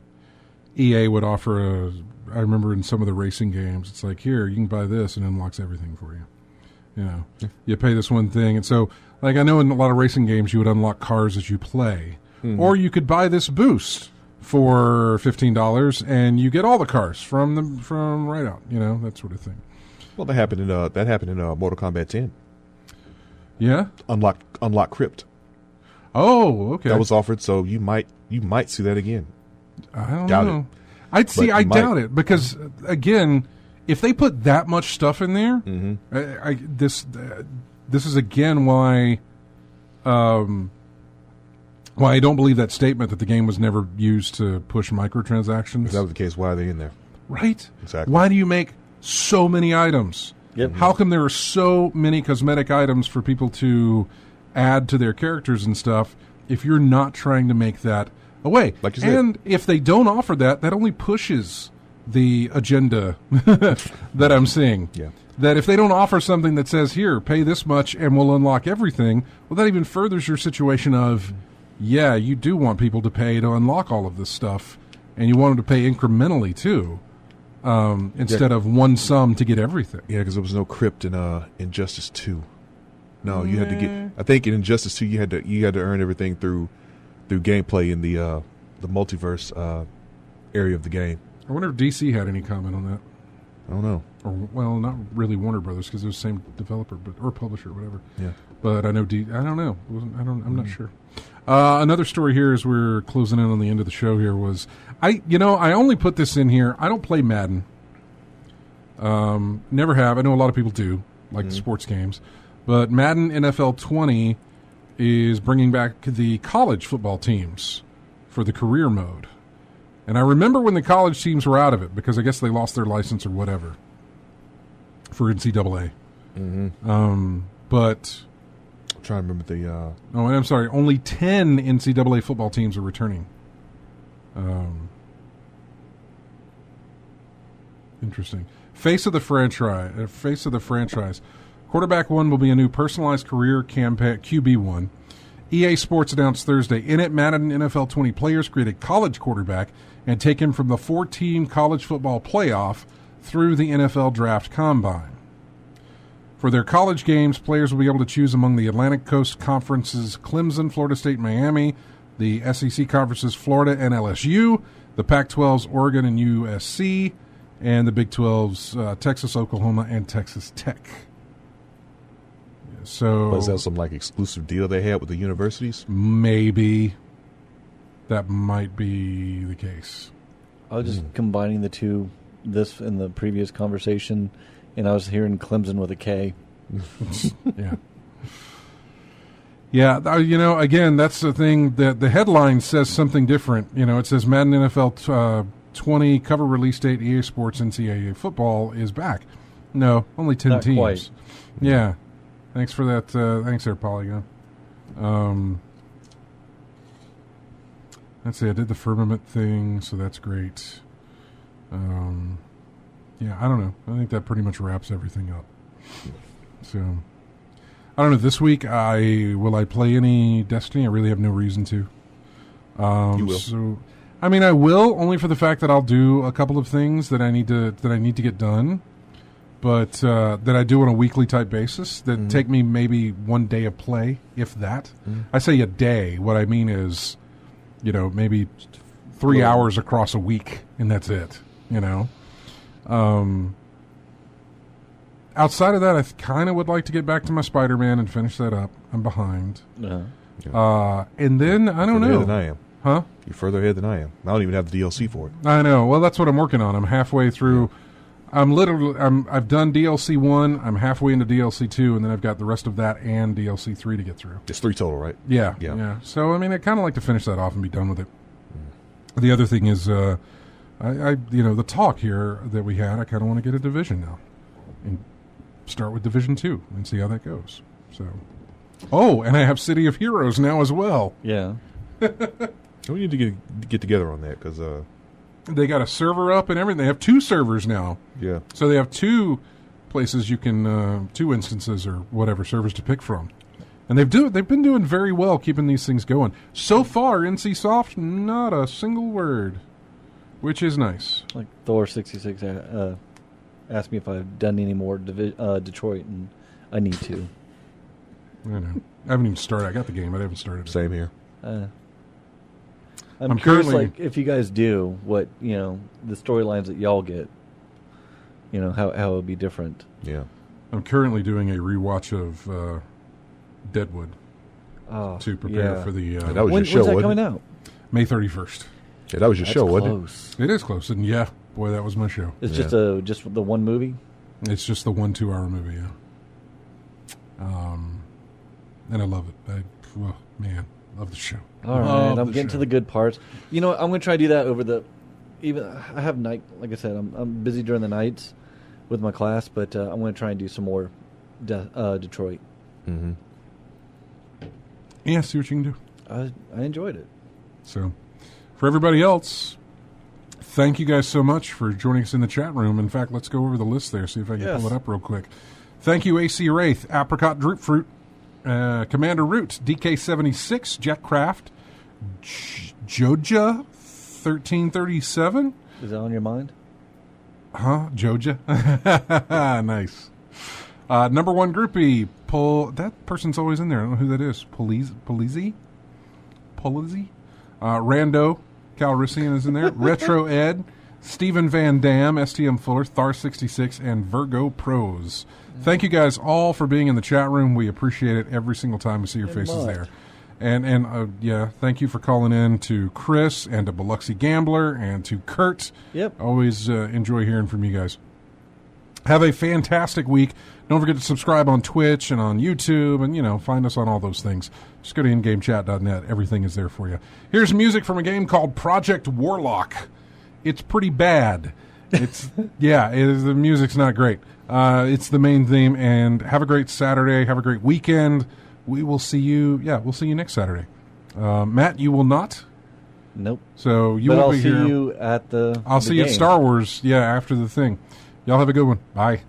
A: EA would offer I remember in some of the racing games, it's like, here, you can buy this and it unlocks everything for you. You pay this one thing. And so, like, I know in a lot of racing games you would unlock cars as you play. Or you could buy this boost for $15 and you get all the cars from right out, that sort of thing.
B: Well, that happened in Mortal Kombat 10.
A: Yeah?
B: Unlock Crypt.
A: Oh, okay.
B: That was offered, so you might see that again.
A: I don't
B: doubt
A: know.
B: It.
A: I doubt it because again, if they put that much stuff in there, this is again why I don't believe that statement that the game was never used to push microtransactions.
B: If that was the case, why are they in there?
A: Right?
B: Exactly.
A: Why do you make so many items?
C: Yep.
A: How come there are so many cosmetic items for people to add to their characters and stuff if you're not trying to make that away?
B: Like you said.
A: And if they don't offer that only pushes the agenda that I'm seeing.
B: Yeah.
A: That if they don't offer something that says, here, pay this much and we'll unlock everything, well, that even furthers your situation of, yeah, you do want people to pay to unlock all of this stuff, and you want them to pay incrementally, too, instead of one sum to get everything.
B: Yeah, because there was no crypt in Injustice 2. No, you had to get. I think in Injustice 2 you had to earn everything through gameplay in the multiverse area of the game.
A: I wonder if DC had any comment on that.
B: I don't know.
A: Or, well, not really Warner Brothers because they're the same developer, or publisher, whatever.
B: Yeah.
A: But I know I don't know. I'm not sure. Another story here as we're closing in on the end of the show here was I only put this in here. I don't play Madden. Never have. I know a lot of people do, like the sports games. But Madden NFL 20 is bringing back the college football teams for the career mode. And I remember when the college teams were out of it because I guess they lost their license or whatever for NCAA. But
B: I'm trying to remember the.
A: Oh, and I'm sorry. Only 10 NCAA football teams are returning. Interesting. Face of the franchise. Quarterback 1 will be a new personalized career campaign, QB1. EA Sports announced Thursday, in it, Madden NFL 20 players create a college quarterback and take him from the 4-team college football playoff through the NFL Draft Combine. For their college games, players will be able to choose among the Atlantic Coast Conference's Clemson, Florida State, Miami, the SEC Conference's Florida and LSU, the Pac-12's Oregon and USC, and the Big 12's Texas, Oklahoma, and Texas Tech. So,
B: was that some exclusive deal they had with the universities?
A: Maybe that might be the case.
C: I was just combining the two, this and the previous conversation, and I was hearing Clemson with a K.
A: Yeah. Yeah, again, that's the thing that the headline says something different. It says Madden NFL 20 cover release date, EA Sports NCAA football is back. No, only 10
C: Not
A: teams.
C: Quite.
A: Yeah. Thanks for that. Thanks there, Polygon. Let's see. I did the firmament thing, so that's great. Yeah, I don't know. I think that pretty much wraps everything up. So, I don't know. This week, will I play any Destiny? I really have no reason to.
B: You will.
A: So, I mean, I will only for the fact that I'll do a couple of things that I need to get done. But that I do on a weekly type basis that take me maybe one day of play, if that. I say a day. What I mean is, maybe 3 hours across a week, and that's it. Outside of that, I kind of would like to get back to my Spider-Man and finish that up. I'm behind. And then, I don't know.
B: Further ahead than I am.
A: Huh?
B: You're further ahead than I am. I don't even have the DLC for it.
A: I know. Well, that's what I'm working on. I'm halfway through I've done DLC 1. I'm halfway into DLC 2, and then I've got the rest of that and DLC 3 to get through.
B: It's 3 total, right?
A: Yeah. So I mean, I kind of like to finish that off and be done with it. The other thing is, I the talk here that we had, I kind of want to get a Division now, and start with Division 2 and see how that goes. So, and I have City of Heroes now as well.
C: Yeah.
B: We need to get together on that because
A: they got a server up and everything. They have 2 servers now.
B: Yeah.
A: So they have 2 places you can 2 instances or whatever servers to pick from. And they've been doing very well keeping these things going. So far, NCSoft, not a single word, which is nice.
C: Like Thor 66 asked me if I've done any more Detroit, and I need to.
A: I know. I haven't even started. I got the game, but I haven't started it.
B: Same here.
C: I'm curious, like, if you guys do, what, the storylines that y'all get, how it would be different.
B: Yeah.
A: I'm currently doing a rewatch of Deadwood to prepare for the...
B: that was your show,
C: when's that
B: wasn't
C: coming
B: it?
C: out?
A: May 31st.
B: Yeah, that was your show, wasn't
C: close.
A: It is close, and yeah, boy, that was my show.
C: It's just the one movie?
A: It's just the 1 2-hour movie, yeah. And I love it. Man, love the show.
C: All right, I'm getting to the good parts. You know what? I'm going to try to do that over the... I have night... Like I said, I'm busy during the nights with my class, but I'm going to try and do some more Detroit.
B: Mm-hmm.
A: Yeah, see what you can do.
C: I enjoyed it.
A: So, for everybody else, thank you guys so much for joining us in the chat room. In fact, let's go over the list there, see if I can pull it up real quick. Thank you, AC Wraith, Apricot Droop Fruit, Commander Root, DK76, Jetcraft, Joja 1337.
C: Is that on your mind?
A: Huh? Joja? Nice. Number 1 groupie, that person's always in there. I don't know who that is. Polizzi? Rando Calrissian is in there. Retro Ed, Stephen Van Dam, STM Fuller, Thar66, and Virgo Pros. Thank you guys all for being in the chat room. We appreciate it every single time we see your faces there. And thank you for calling in to Chris and to Biloxi Gambler and to Kurt.
C: Yep.
A: Always enjoy hearing from you guys. Have a fantastic week. Don't forget to subscribe on Twitch and on YouTube and, find us on all those things. Just go to ingamechat.net. Everything is there for you. Here's music from a game called Project Warlock. It's pretty bad. It's the music's not great. It's the main theme, and have a great Saturday. Have a great weekend. We will see you. Yeah, we'll see you next Saturday. Matt, you will not?
C: Nope.
A: So you won't be here.
C: I'll see you at the
A: I'll see you at Star Wars, after the thing. Y'all have a good one. Bye.